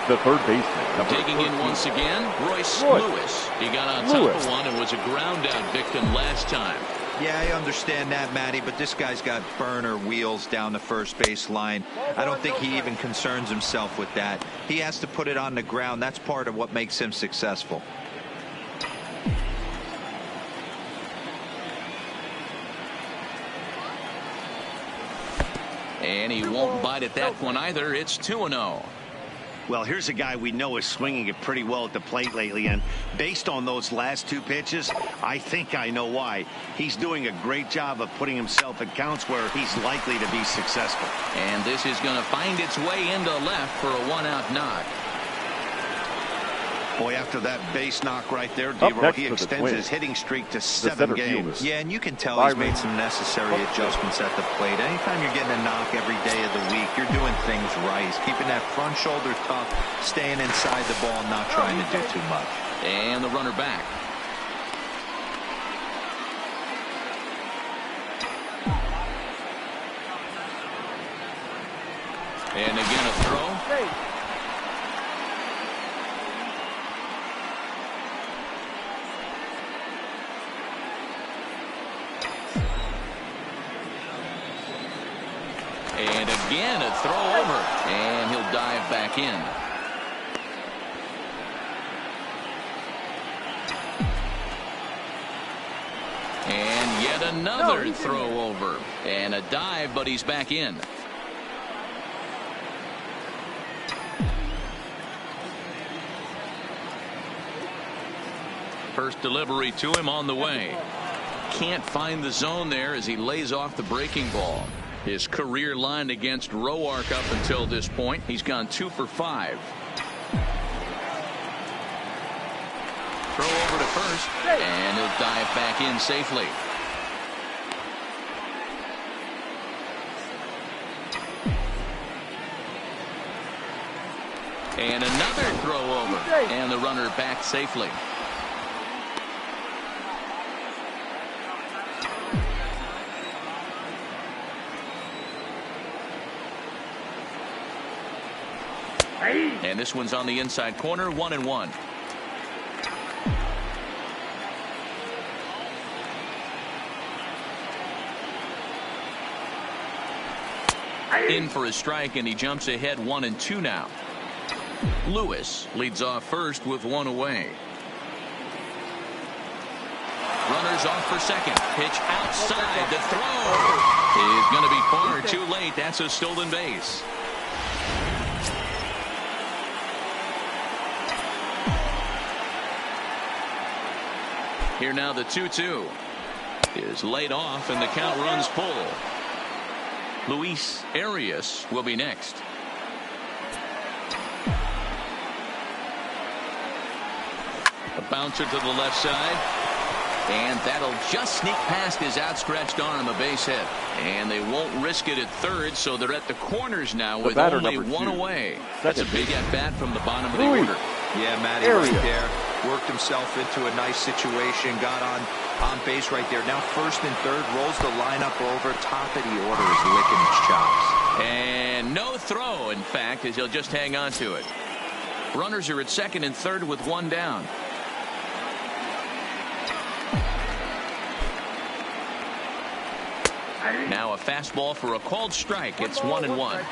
The third baseman. Digging in once again, Royce Lewis. He got on top of one and was a ground out victim last time. Yeah, I understand that, Matty, but this guy's got burner wheels down the first base line. I don't think he even concerns himself with that. He has to put it on the ground. That's part of what makes him successful. And he won't bite at that one either. It's 2-0. Well, here's a guy we know is swinging it pretty well at the plate lately, and based on those last two pitches, I think I know why. He's doing a great job of putting himself in counts where he's likely to be successful. And this is going to find its way into left for a one-out knock. Boy, after that base knock right there, D-Roll, he extends his hitting streak to 7 games. Yeah, and you can tell he's made some necessary adjustments at the plate. Anytime you're getting a knock every day of the week, you're doing things right. He's keeping that front shoulder tough, staying inside the ball, not trying to do too much. And the runner back. And again a throw. And again a throw over. And he'll dive back in. And yet another throw over. And a dive, but he's back in. First delivery to him on the way. Can't find the zone there as he lays off the breaking ball. His career line against Roark up until this point, he's gone 2 for 5. Throw over to first, and he'll dive back in safely. And another throw over, and the runner back safely. And this one's on the inside corner, 1-1. In for a strike, and he jumps ahead 1-2 now. Lewis leads off first with one away. Runners off for second. Pitch outside. The throw is going to be far too late. That's a stolen base. Here now the 2-2 is laid off, and the count runs full. Luis Arias will be next. A bouncer to the left side, and that'll just sneak past his outstretched arm, a base hit. And they won't risk it at third, so they're at the corners now with only one away. That's a big at-bat from the bottom of the order. Yeah, Matty right there. Worked himself into a nice situation, got on base right there. Now first and third, rolls the lineup over. Top of the order is licking his chops. And no throw, in fact, as he'll just hang on to it. Runners are at second and third with one down. Now a fastball for a called strike. It's 1-1.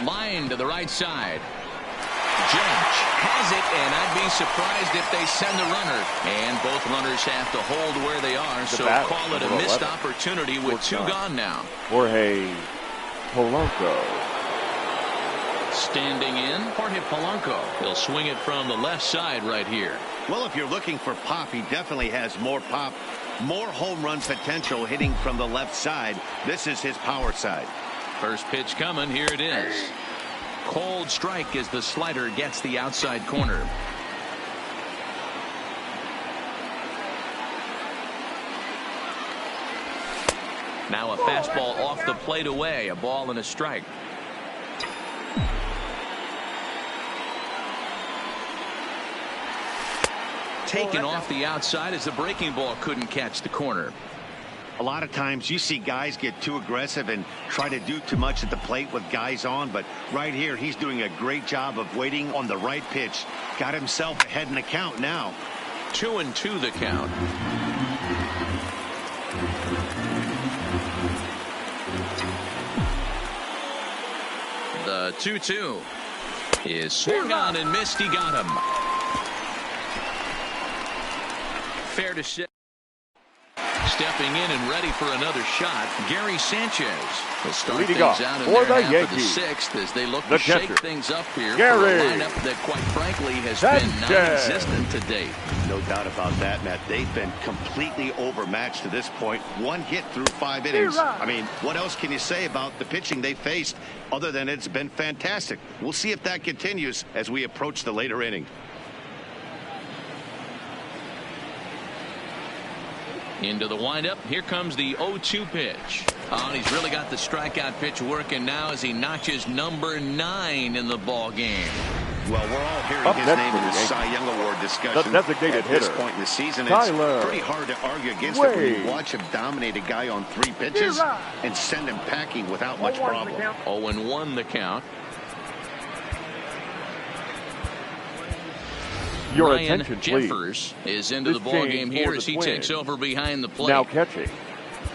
Line to the right side. Judge has it, and I'd be surprised if they send the runner. And both runners have to hold where they are, so call it a missed opportunity with two gone now. Jorge Polanco. Standing in, Jorge Polanco. He'll swing it from the left side right here. Well, if you're looking for pop, he definitely has more pop, more home run potential hitting from the left side. This is his power side. First pitch coming. Here it is. Cold strike as the slider gets the outside corner. Now a fastball off the plate away, a ball and a strike. Taken off the outside as the breaking ball couldn't catch the corner. A lot of times you see guys get too aggressive and try to do too much at the plate with guys on, but right here he's doing a great job of waiting on the right pitch. Got himself ahead in the count now. 2-2 the count. The 2-2 is swung on and missed. He got him. Fair to say. Stepping in and ready for another shot, Gary Sanchez will start things out in their half of the sixth as they look to shake things up here for a lineup that, quite frankly, has been non-existent to date. No doubt about that, Matt. They've been completely overmatched to this point. One hit through 5 innings. I mean, what else can you say about the pitching they faced other than it's been fantastic? We'll see if that continues as we approach the later inning. Into the windup. Here comes the 0-2 pitch. Oh, and he's really got the strikeout pitch working now as he notches number 9 in the ball game. Well, we're all hearing his name in the Cy Young Award discussion at this point in the season. It's pretty hard to argue against it when you watch him dominate a guy on 3 pitches and send him packing without much problem. 0-1 the count. Your Ryan attention, Jeffers is into the ball game here as he takes over behind the plate. Now catching,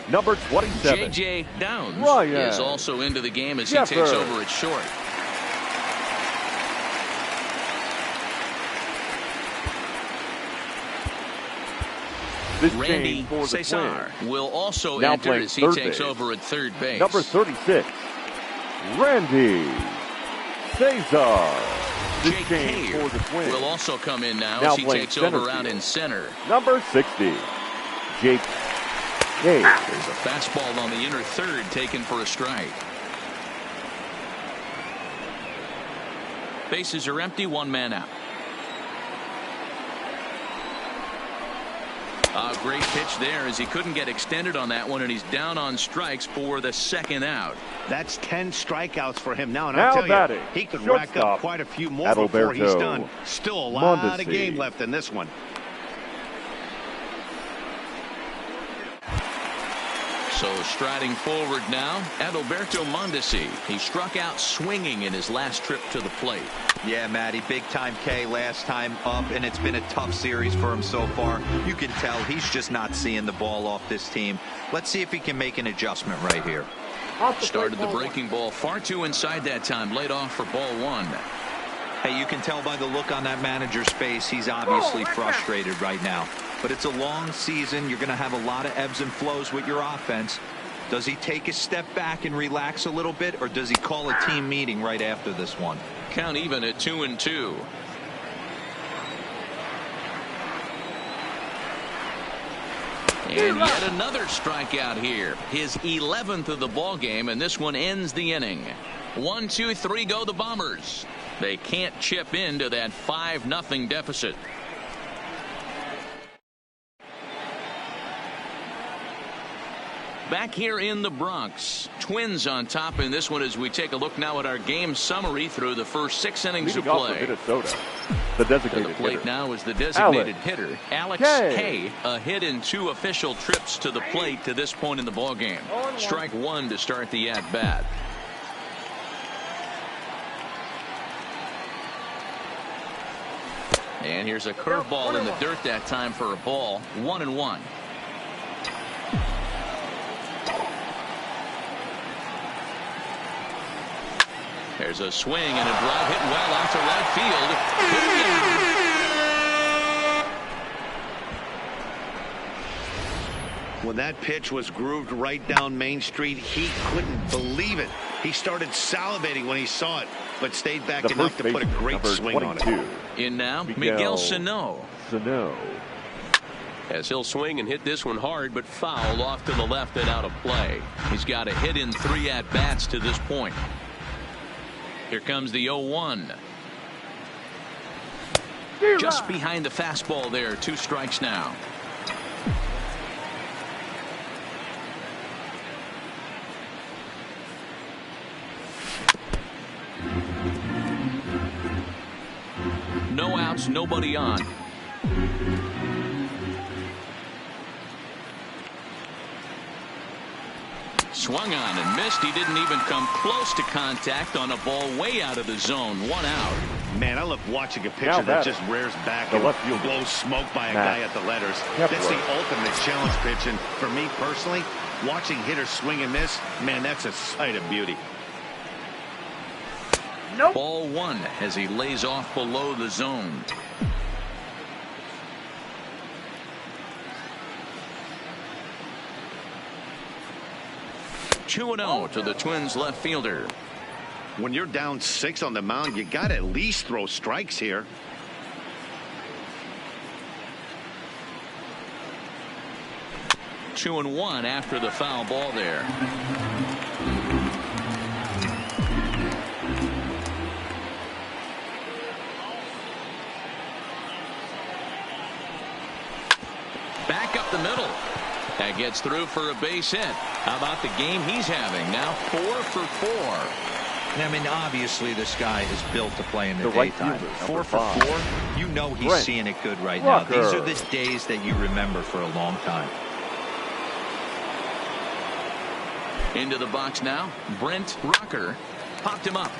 number 27. J.J. Downs Ryan is also into the game as Jeffers he takes over at short. Randy Cesar will also now enter as he takes over at third base. Number 36, Randy Cesar. Jake Cave will also come in now as he takes over out in center. Number 60, Jake Cave. There's a fastball on the inner third taken for a strike. Bases are empty, 1 man out. A great pitch there as he couldn't get extended on that one, and he's down on strikes for the 2nd out. That's 10 strikeouts for him now, and I'll tell you, he could rack up quite a few more before he's done. Still a lot of game left in this one. So striding forward now, Adalberto Mondesi. He struck out swinging in his last trip to the plate. Yeah, Matty, big time K last time up, and it's been a tough series for him so far. You can tell he's just not seeing the ball off this team. Let's see if he can make an adjustment right here. Started the breaking ball far too inside that time. Laid off for ball 1. Hey, you can tell by the look on that manager's face, he's obviously frustrated right now. But it's a long season. You're going to have a lot of ebbs and flows with your offense. Does he take a step back and relax a little bit, or does he call a team meeting right after this one? Count even at 2-2. And yet another strikeout here. His 11th of the ball game, and this one ends the inning. 1, 2, 3 go the Bombers. They can't chip into that 5-0 deficit. Back here in the Bronx, Twins on top in this one as we take a look now at our game summary through the first 6 innings of play. Minnesota, the designated to the plate hitter. Now is the designated hitter, Alex K. A hit in 2 official trips to the plate to this point in the ball game. Strike 1 to start the at-bat. And here's a curveball in the dirt that time for a ball. 1-1. There's a swing and a drive hit well out to right field. When that pitch was grooved right down Main Street, he couldn't believe it. He started salivating when he saw it, but stayed back enough to put a great swing on it. In now, Miguel Sano. Sano. As he'll swing and hit this one hard, but foul off to the left and out of play. He's got a hit in 3 at-bats to this point. Here comes the 0-1. Just behind the fastball there. 2 strikes now. no outs, nobody on. Swung on and missed. He didn't even come close to contact on a ball way out of the zone. 1 out. Man, I love watching a pitcher that just rears back and blows smoke by a guy at the letters. That's the ultimate challenge pitch. And for me personally, watching hitters swing and miss, man, that's a sight of beauty. Nope. Ball 1 as he lays off below the zone. Two and 0 to the Twins left fielder. When you're down 6 on the mound, you got to at least throw strikes here. Two and 1 after the foul ball there. Back up the middle. That gets through for a base hit. How about the game he's having? Now 4 for 4. I mean, obviously this guy is built to play in the daytime. 4 for 4. You know he's seeing it good right now. These are the days that you remember for a long time. Into the box now. Brent Rucker popped him up.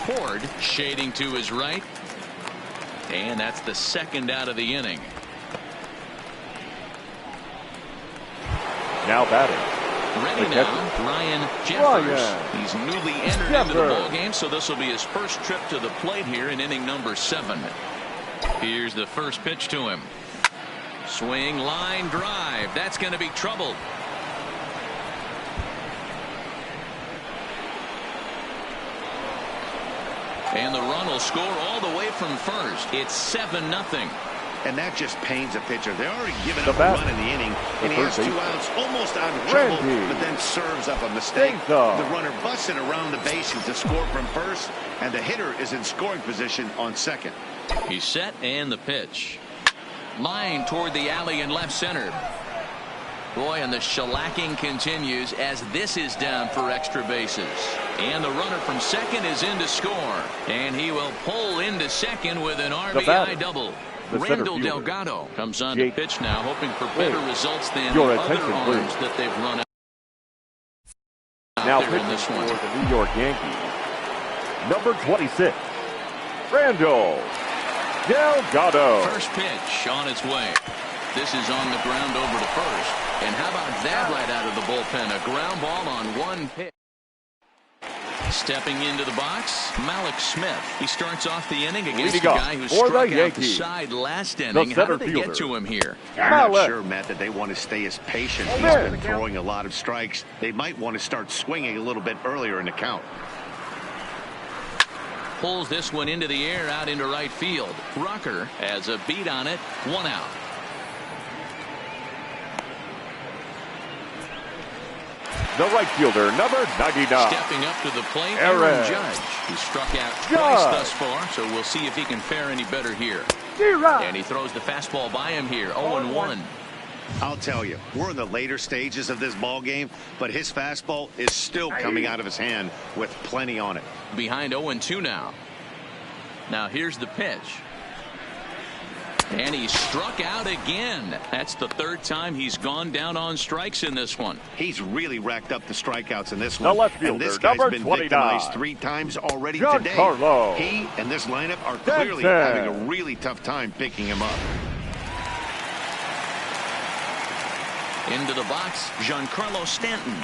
Ford shading to his right. And that's the second out of the inning. Now batting. Ready now, Ryan Jeffers. He's newly entered into the ball game, so this will be his first trip to the plate here in inning number 7. Here's the first pitch to him. Swing, line drive. That's going to be trouble. And the run will score all the way from first. It's 7-0. And that just pains a pitcher. They're already given up a run in the inning, and he has 2 outs, almost out of trouble, but then serves up a mistake. The runner busts it around the bases to score from first, and the hitter is in scoring position on second. He's set, and the pitch. Line toward the alley in left center. Boy, and the shellacking continues as this is down for extra bases. And the runner from second is in to score. And he will pull into second with an RBI double. Randall Delgado comes on to pitch now, hoping for better results than the other arms that they've run out now there in this one. For the New York Yankees, number 26, Randall Delgado. First pitch on its way. This is on the ground over to first. And how about that right out of the bullpen? A ground ball on 1 pitch. Stepping into the box, Malik Smith. He starts off the inning against a guy who struck out the side last inning. How did they get to him here? I'm not sure, Matt, that they want to stay as patient. He's been throwing a lot of strikes. They might want to start swinging a little bit earlier in the count. Pulls this one into the air out into right field. Rucker has a beat on it. 1 out. The right fielder, number 99. Stepping up to the plate, Aaron Judge. He struck out twice thus far, so we'll see if he can fare any better here. And he throws the fastball by him here, 0-1. I'll tell you, we're in the later stages of this ball game, but his fastball is still coming out of his hand with plenty on it. Behind 0-2 now. Now here's the pitch. And he struck out again. That's the 3rd time he's gone down on strikes in this one. He's really racked up the strikeouts in this one. Left fielder, and this guy's been victimized 3 times already today. He and this lineup are clearly having a really tough time picking him up. Into the box, Giancarlo Stanton.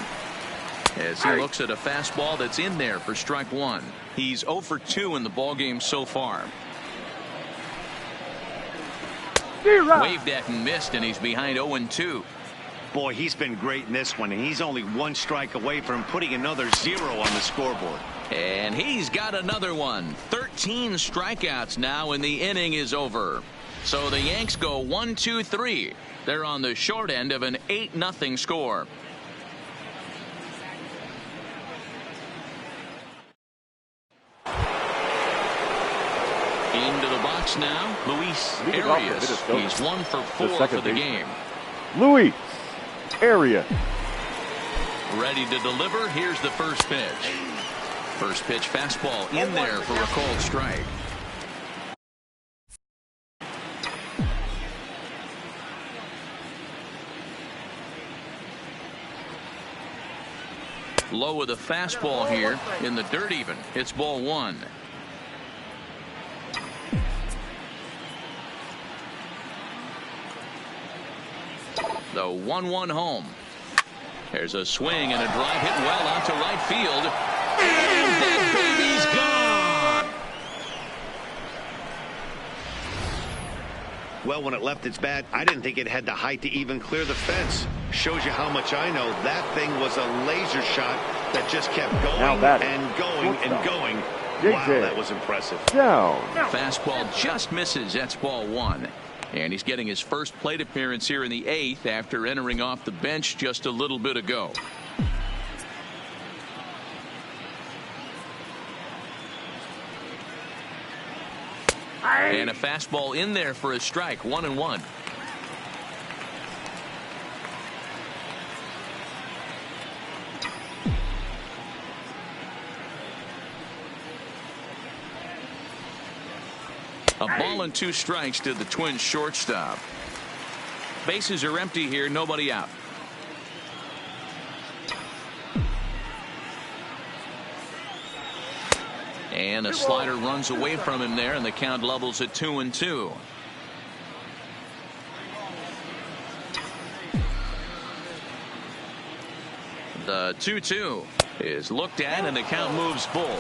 As he looks at a fastball that's in there for strike 1. He's 0 for 2 in the ballgame so far. Waved at and missed, and he's behind 0-2. Boy, he's been great in this one, and he's only 1 strike away from putting another 0 on the scoreboard. And he's got another one. 13 strikeouts now, and the inning is over. So the Yanks go 1-2-3. They're on the short end of an 8-0 score. Into the box now, Luis Arias. He's 1 for 4 for the game. Luis Arias. Ready to deliver. Here's the first pitch. First pitch fastball in there for a called strike. low with a fastball here in the dirt even. It's ball one. The 1-1 home. There's a swing and a drive hit well out to right field. And that baby's gone. Well, when it left its bat, I didn't think it had the height to even clear the fence. Shows you how much I know. That thing was a laser shot that just kept going and going and going. Wow, that was impressive. Down. Fastball just misses. That's ball one. And he's getting his first plate appearance here in the 8th after entering off the bench just a little bit ago. And a fastball in there for a strike. 1-1. A ball and 2 strikes to the Twins shortstop. Bases are empty here, nobody out. And a slider runs away from him there, and the count levels at 2-2. The 2-2 is looked at, and the count moves full.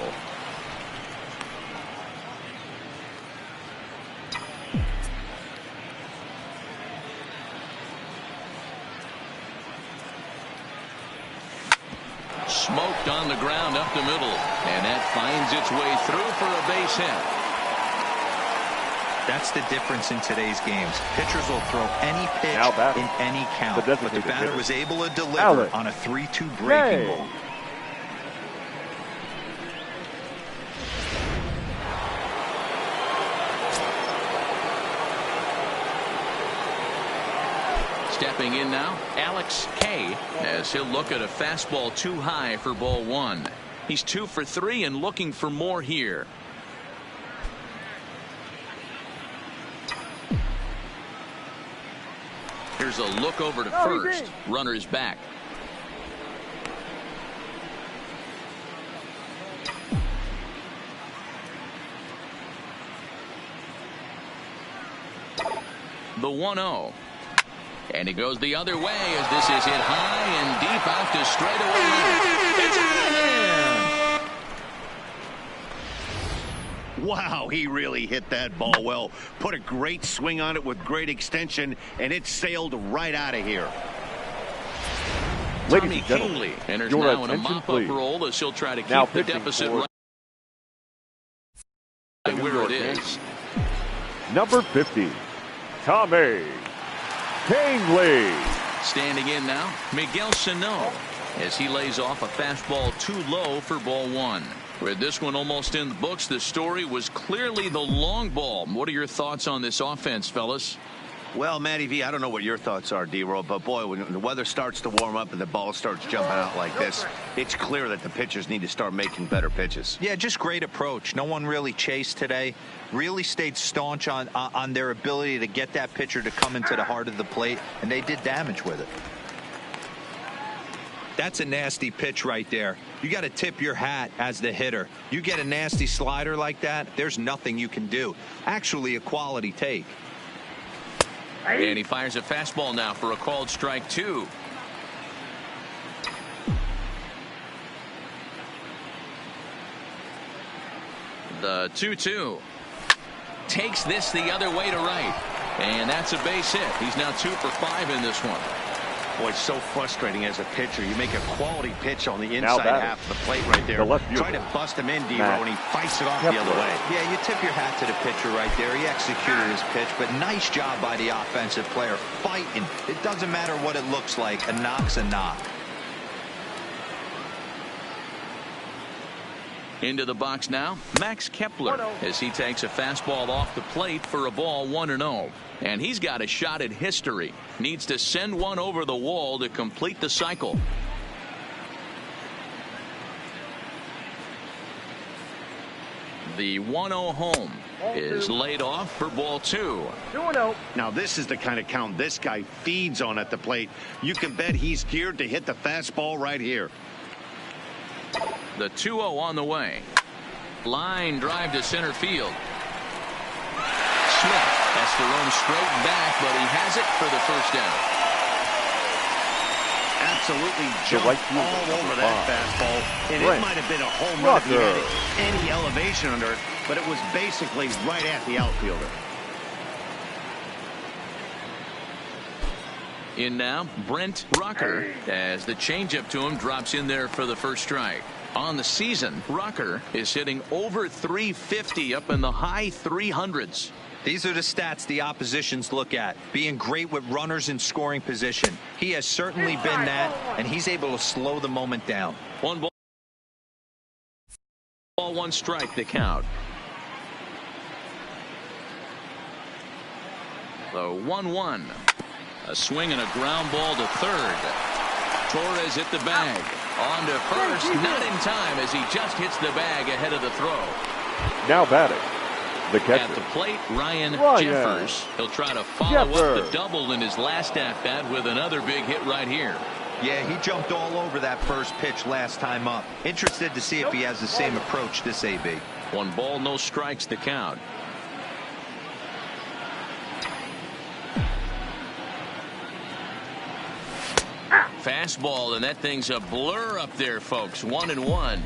Smoked on the ground up the middle, and that finds its way through for a base hit. That's the difference in today's games. Pitchers will throw any pitch in any count, but the batter was able to deliver on a 3-2 breaking ball. Stepping in now, Alex K, as he'll look at a fastball too high for ball one. He's 2 for 3 and looking for more here. Here's a look over to first. Runner's back. The 1-0. And he goes the other way as this is hit high and deep out to straightaway. It's out of here. Wow, he really hit that ball well. Put a great swing on it with great extension, and it sailed right out of here. Tommy Kingley enters now in a mop-up role as he'll try to keep the deficit right where it is. Number 50, Tommy Kingley. Standing in now, Miguel Sano, as he lays off a fastball too low for ball one. With this one almost in the books, the story was clearly the long ball. What are your thoughts on this offense, fellas? Well, Matty V, I don't know what your thoughts are, D-Roll, but boy, when the weather starts to warm up and the ball starts jumping out like this, it's clear that the pitchers need to start making better pitches. Yeah, just great approach. No one really chased today. Really stayed staunch on their ability to get that pitcher to come into the heart of the plate, and they did damage with it. That's a nasty pitch right there. You got to tip your hat as the hitter. You get a nasty slider like that, there's nothing you can do. Actually, a quality take. And he fires a fastball now for a called strike 2. The 2-2 takes this the other way to right, and that's a base hit. He's now 2 for 5 in this one. Boy, it's so frustrating as a pitcher. You make a quality pitch on the inside half of the plate right there. Try to bust him in, D-Roll, and he fights it off the other way. Yeah, you tip your hat to the pitcher right there. He executed his pitch, but nice job by the offensive player fighting. It doesn't matter what it looks like. A knock's a knock. Into the box now, Max Kepler, as he takes a fastball off the plate for a ball 1-0. And he's got a shot at history. Needs to send one over the wall to complete the cycle. The 1-0 home is laid off for ball 2. 2-0. Now this is the kind of count this guy feeds on at the plate. You can bet he's geared to hit the fastball right here. The 2-0 on the way. Line drive to center field. Smith has to run straight back, but he has it for the first down. Absolutely jumped all over that fastball, and it might have been a home run if he had any elevation under it, but it was basically right at the outfielder. In now, Brent Rucker, as the changeup to him drops in there for the first strike. On the season, Rucker is hitting over 350 up in the high 300s. These are the stats the oppositions look at. Being great with runners in scoring position. He has certainly been that, and he's able to slow the moment down. 1 ball, 1 strike, the count. The 1-1. A swing and a ground ball to third. Torres hit the bag. On to first, not in time as he just hits the bag ahead of the throw. Now batting, the catcher. At the plate, Ryan Jeffers. He'll try to follow up the double in his last at-bat with another big hit right here. Yeah, he jumped all over that first pitch last time up. Interested to see if he has the same approach this AB. 1 ball, no strikes, the count. Fastball, and that thing's a blur up there, folks. 1-1.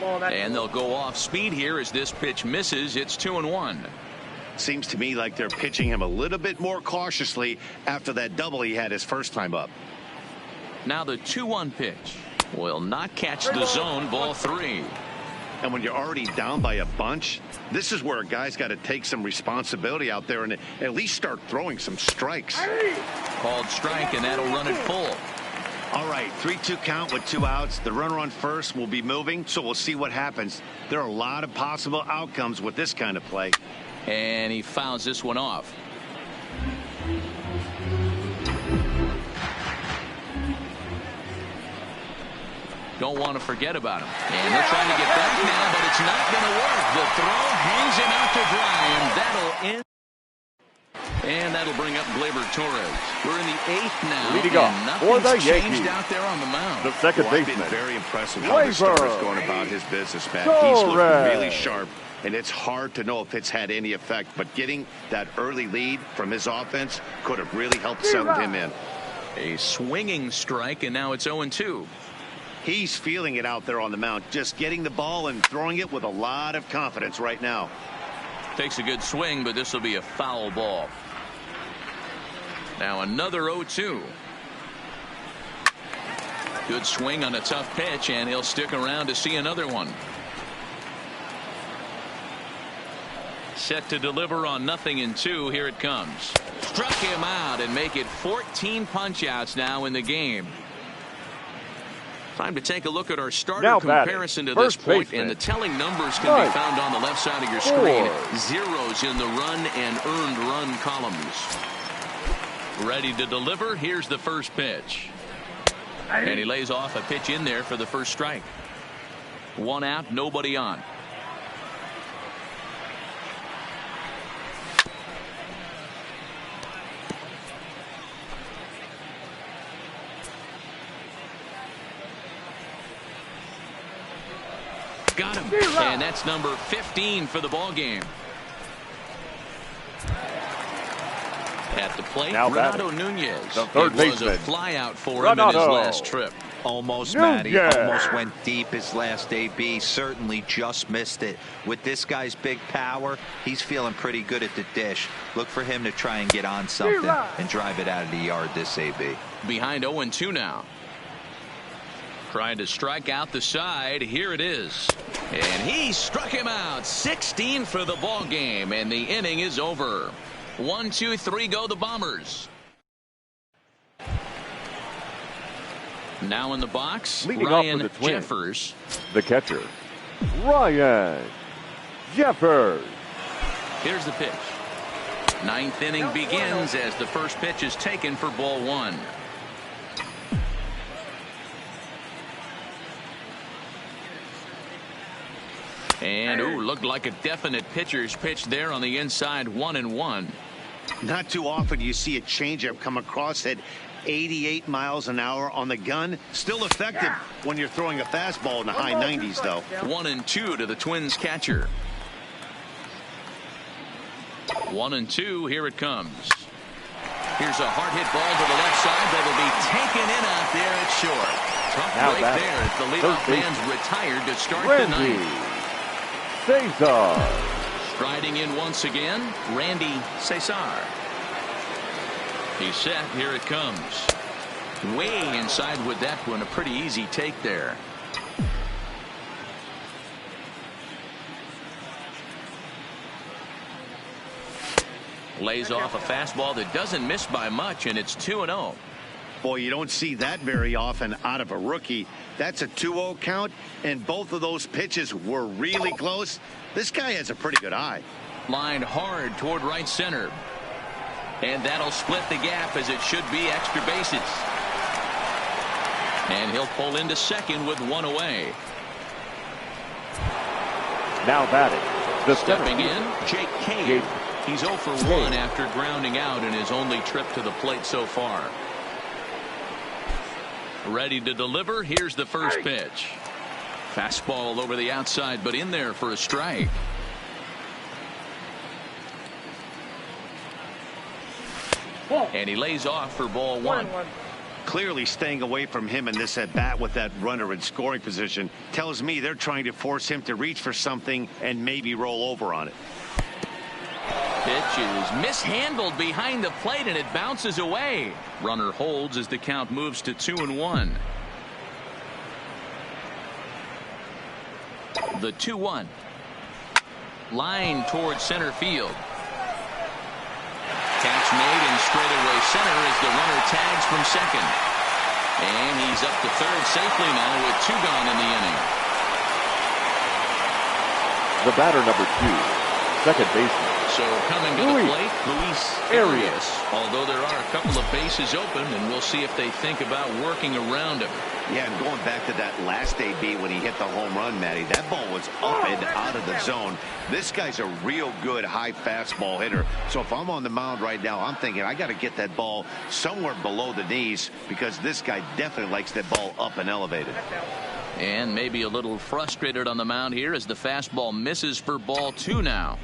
And they'll go off speed here as this pitch misses. It's 2-1. Seems to me like they're pitching him a little bit more cautiously after that double he had his first time up. Now the 2-1 pitch will not catch the zone. Ball 3. And when you're already down by a bunch, this is where a guy's got to take some responsibility out there and at least start throwing some strikes. Called strike, and that'll run it full. All right, 3-2 count with 2 outs. The runner on first will be moving, so we'll see what happens. There are a lot of possible outcomes with this kind of play. And he fouls this one off. Don't want to forget about him. And they're trying to get back now, but it's not going to work. The throw hangs him out to dry, and that'll end. And that'll bring up Gleyber Torres. We're in the 8th now. Leading off for the Yankees, changed out there on the mound. the second baseman. I've been very impressed with how the starter's going about his business, Matt. He's looking really sharp, and it's hard to know if it's had any effect. But getting that early lead from his offense could have really helped settle him in. A swinging strike, and now it's 0-2. He's feeling it out there on the mound, just getting the ball and throwing it with a lot of confidence right now. Takes a good swing, but this will be a foul ball. Now another 0-2. Good swing on a tough pitch, and he'll stick around to see another one. Set to deliver on 0-2. Here it comes. Struck him out and make it 14 punch-outs now in the game. Time to take a look at our starter comparison to this point, and the telling numbers can be found on the left side of your screen. Zeros in the run and earned run columns. Ready to deliver. Here's the first pitch. And he lays off a pitch in there for the first strike. 1 out, nobody on. Got him. And that's number 15 for the ball game. At the plate, Renato Nunez. It was a flyout for him in his last trip. Almost, Matty. Almost went deep his last AB. Certainly just missed it. With this guy's big power, he's feeling pretty good at the dish. Look for him to try and get on something and drive it out of the yard this AB. Behind 0-2 now. Trying to strike out the side. Here it is. And he struck him out. 16 for the ball game, and the inning is over. 1, 2, 3 go the Bombers. Now in the box, Leading Ryan off for the Jeffers. The catcher, Ryan Jeffers. Here's the pitch. 9th inning begins as the first pitch is taken for ball 1. And looked like a definite pitcher's pitch there on the inside. 1-1. Not too often you see a changeup come across at 88 miles an hour on the gun. Still effective when you're throwing a fastball in the high 90s, though. 1-2 to the Twins catcher. 1-2. Here it comes. Here's a hard hit ball to the left side that'll be taken in out there at short. Tough break there as the leadoff man's retired to start the ninth. Cesar. Striding in once again, Randy Cesar. He's set. Here it comes. Way inside with that one. A pretty easy take there. Lays off a fastball that doesn't miss by much, and it's 2-0. Boy, you don't see that very often out of a rookie. That's a 2-0 count, and both of those pitches were really close. This guy has a pretty good eye. Lined hard toward right center. And that'll split the gap, as it should be extra bases. And he'll pull into second with one away. Now batting. Stepping in, Jake Cave. He's 0 for 1 after grounding out in his only trip to the plate so far. Ready to deliver. Here's the first pitch. Fastball over the outside, but in there for a strike. And he lays off for ball one. Clearly staying away from him in this at-bat with that runner in scoring position tells me they're trying to force him to reach for something and maybe roll over on it. Pitch is mishandled behind the plate, and it bounces away. Runner holds as the count moves to 2-1. The 2-1. Line towards center field. Catch made in straightaway center as the runner tags from second. And he's up to third safely now with 2 gone in the inning. The batter, number 2, second baseman. So coming to the plate, Luis Arias. Although there are a couple of bases open, and we'll see if they think about working around him. Yeah, and going back to that last AB when he hit the home run, Matty, that ball was up and out of the zone. This guy's a real good high fastball hitter. So if I'm on the mound right now, I'm thinking I got to get that ball somewhere below the knees, because this guy definitely likes that ball up and elevated. And maybe a little frustrated on the mound here as the fastball misses for ball 2 now.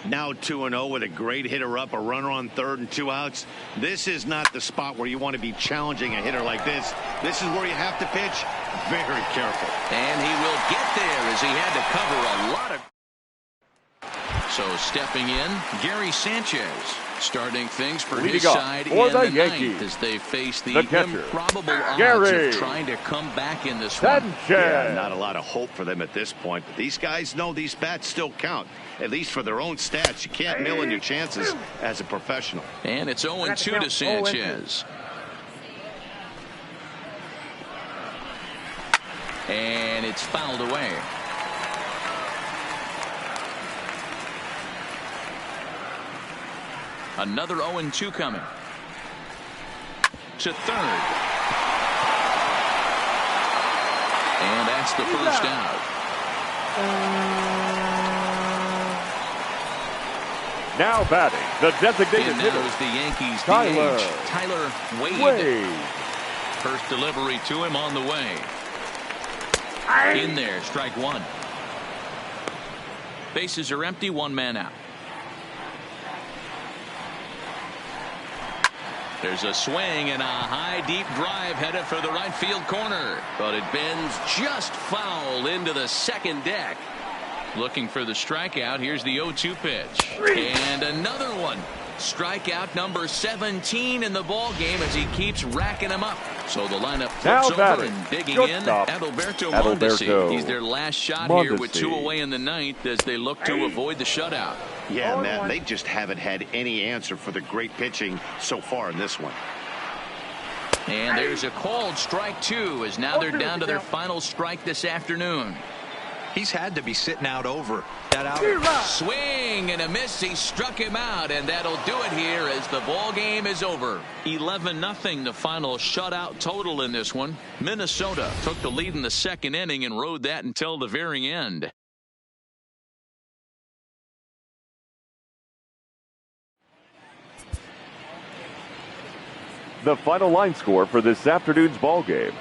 Now 2-0 with a great hitter up, a runner on third and 2 outs. This is not the spot where you want to be challenging a hitter like this. This is where you have to pitch very careful. And he will get there as he had to cover a lot of. So stepping in, Gary Sanchez starting things for his side in the ninth as they face the improbable odds of trying to come back in this one. Yeah, not a lot of hope for them at this point. But these guys know these bats still count, at least for their own stats. You can't mill in your chances as a professional. And it's 0-2 to Sanchez. And it's fouled away. Another 0-2 coming. To third. And that's the first out. Now batting, the designated and hitter. now is the Yankees Tyler DH, Tyler Wade. First delivery to him on the way. In there, strike one. Bases are empty, 1 man out. There's a swing and a high deep drive headed for the right field corner, but it bends just foul into the second deck. Looking for the strikeout. Here's the 0-2 pitch, and another one. Strikeout number 17 in the ball game as he keeps racking them up. So the lineup flips over and digging in. Adalberto Mondesi. He's their last shot here with 2 away in the ninth as they look to avoid the shutout. Yeah, Matt, they just haven't had any answer for the great pitching so far in this one. And there's a called strike 2 as now they're down to their final strike this afternoon. He's had to be sitting out over that out. Swing and a miss. He struck him out, and that'll do it here as the ball game is over. 11-0 the final shutout total in this one. Minnesota took the lead in the second inning and rode that until the very end. The final line score for this afternoon's ball game.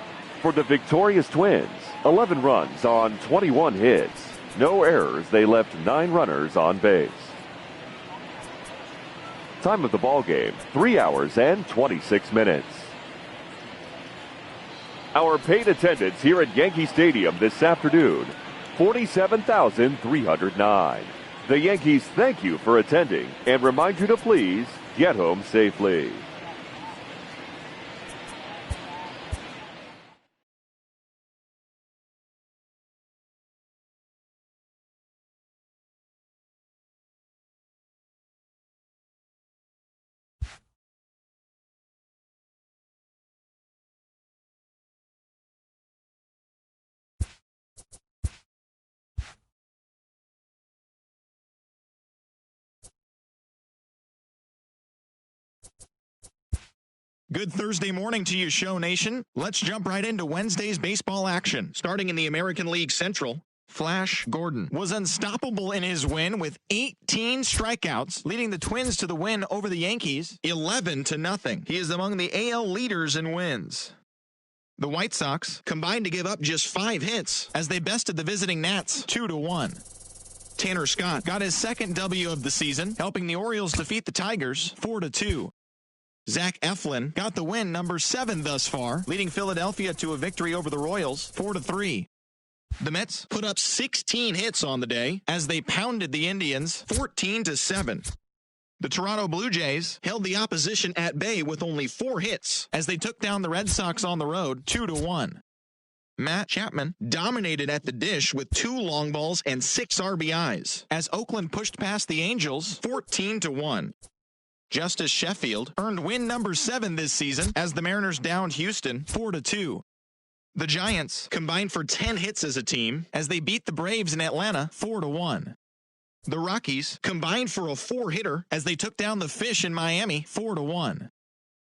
For the victorious Twins, 11 runs on 21 hits. No errors. They left 9 runners on base. Time of the ball game, 3 hours and 26 minutes. Our paid attendance here at Yankee Stadium this afternoon, 47,309. The Yankees thank you for attending and remind you to please get home safely. Good Thursday morning to you, Show Nation. Let's jump right into Wednesday's baseball action. Starting in the American League Central, Flash Gordon was unstoppable in his win with 18 strikeouts, leading the Twins to the win over the Yankees 11-0. He is among the AL leaders in wins. The White Sox combined to give up just 5 hits as they bested the visiting Nats 2-1. Tanner Scott got his second W of the season, helping the Orioles defeat the Tigers 4-2. Zach Eflin got the win, number 7 thus far, leading Philadelphia to a victory over the Royals 4-3. The Mets put up 16 hits on the day as they pounded the Indians 14-7. The Toronto Blue Jays held the opposition at bay with only 4 hits as they took down the Red Sox on the road 2-1. Matt Chapman dominated at the dish with 2 long balls and 6 RBIs as Oakland pushed past the Angels 14-1. Justice Sheffield earned win number 7 this season as the Mariners downed Houston 4-2. The Giants combined for 10 hits as a team as they beat the Braves in Atlanta 4-1. The Rockies combined for a 4-hitter as they took down the Fish in Miami 4-1.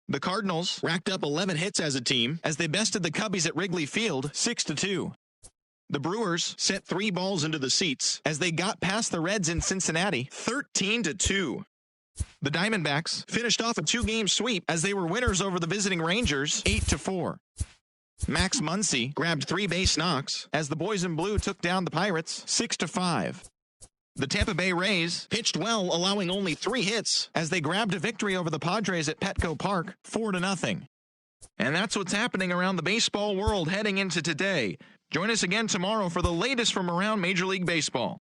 The Cardinals racked up 11 hits as a team as they bested the Cubbies at Wrigley Field 6-2. The Brewers sent 3 balls into the seats as they got past the Reds in Cincinnati 13-2. The Diamondbacks finished off a 2-game sweep as they were winners over the visiting Rangers 8-4. Max Muncy grabbed 3 base knocks as the Boys in Blue took down the Pirates 6-5. The Tampa Bay Rays pitched well, allowing only 3 hits as they grabbed a victory over the Padres at Petco Park 4-0. And that's what's happening around the baseball world heading into today. Join us again tomorrow for the latest from around Major League Baseball.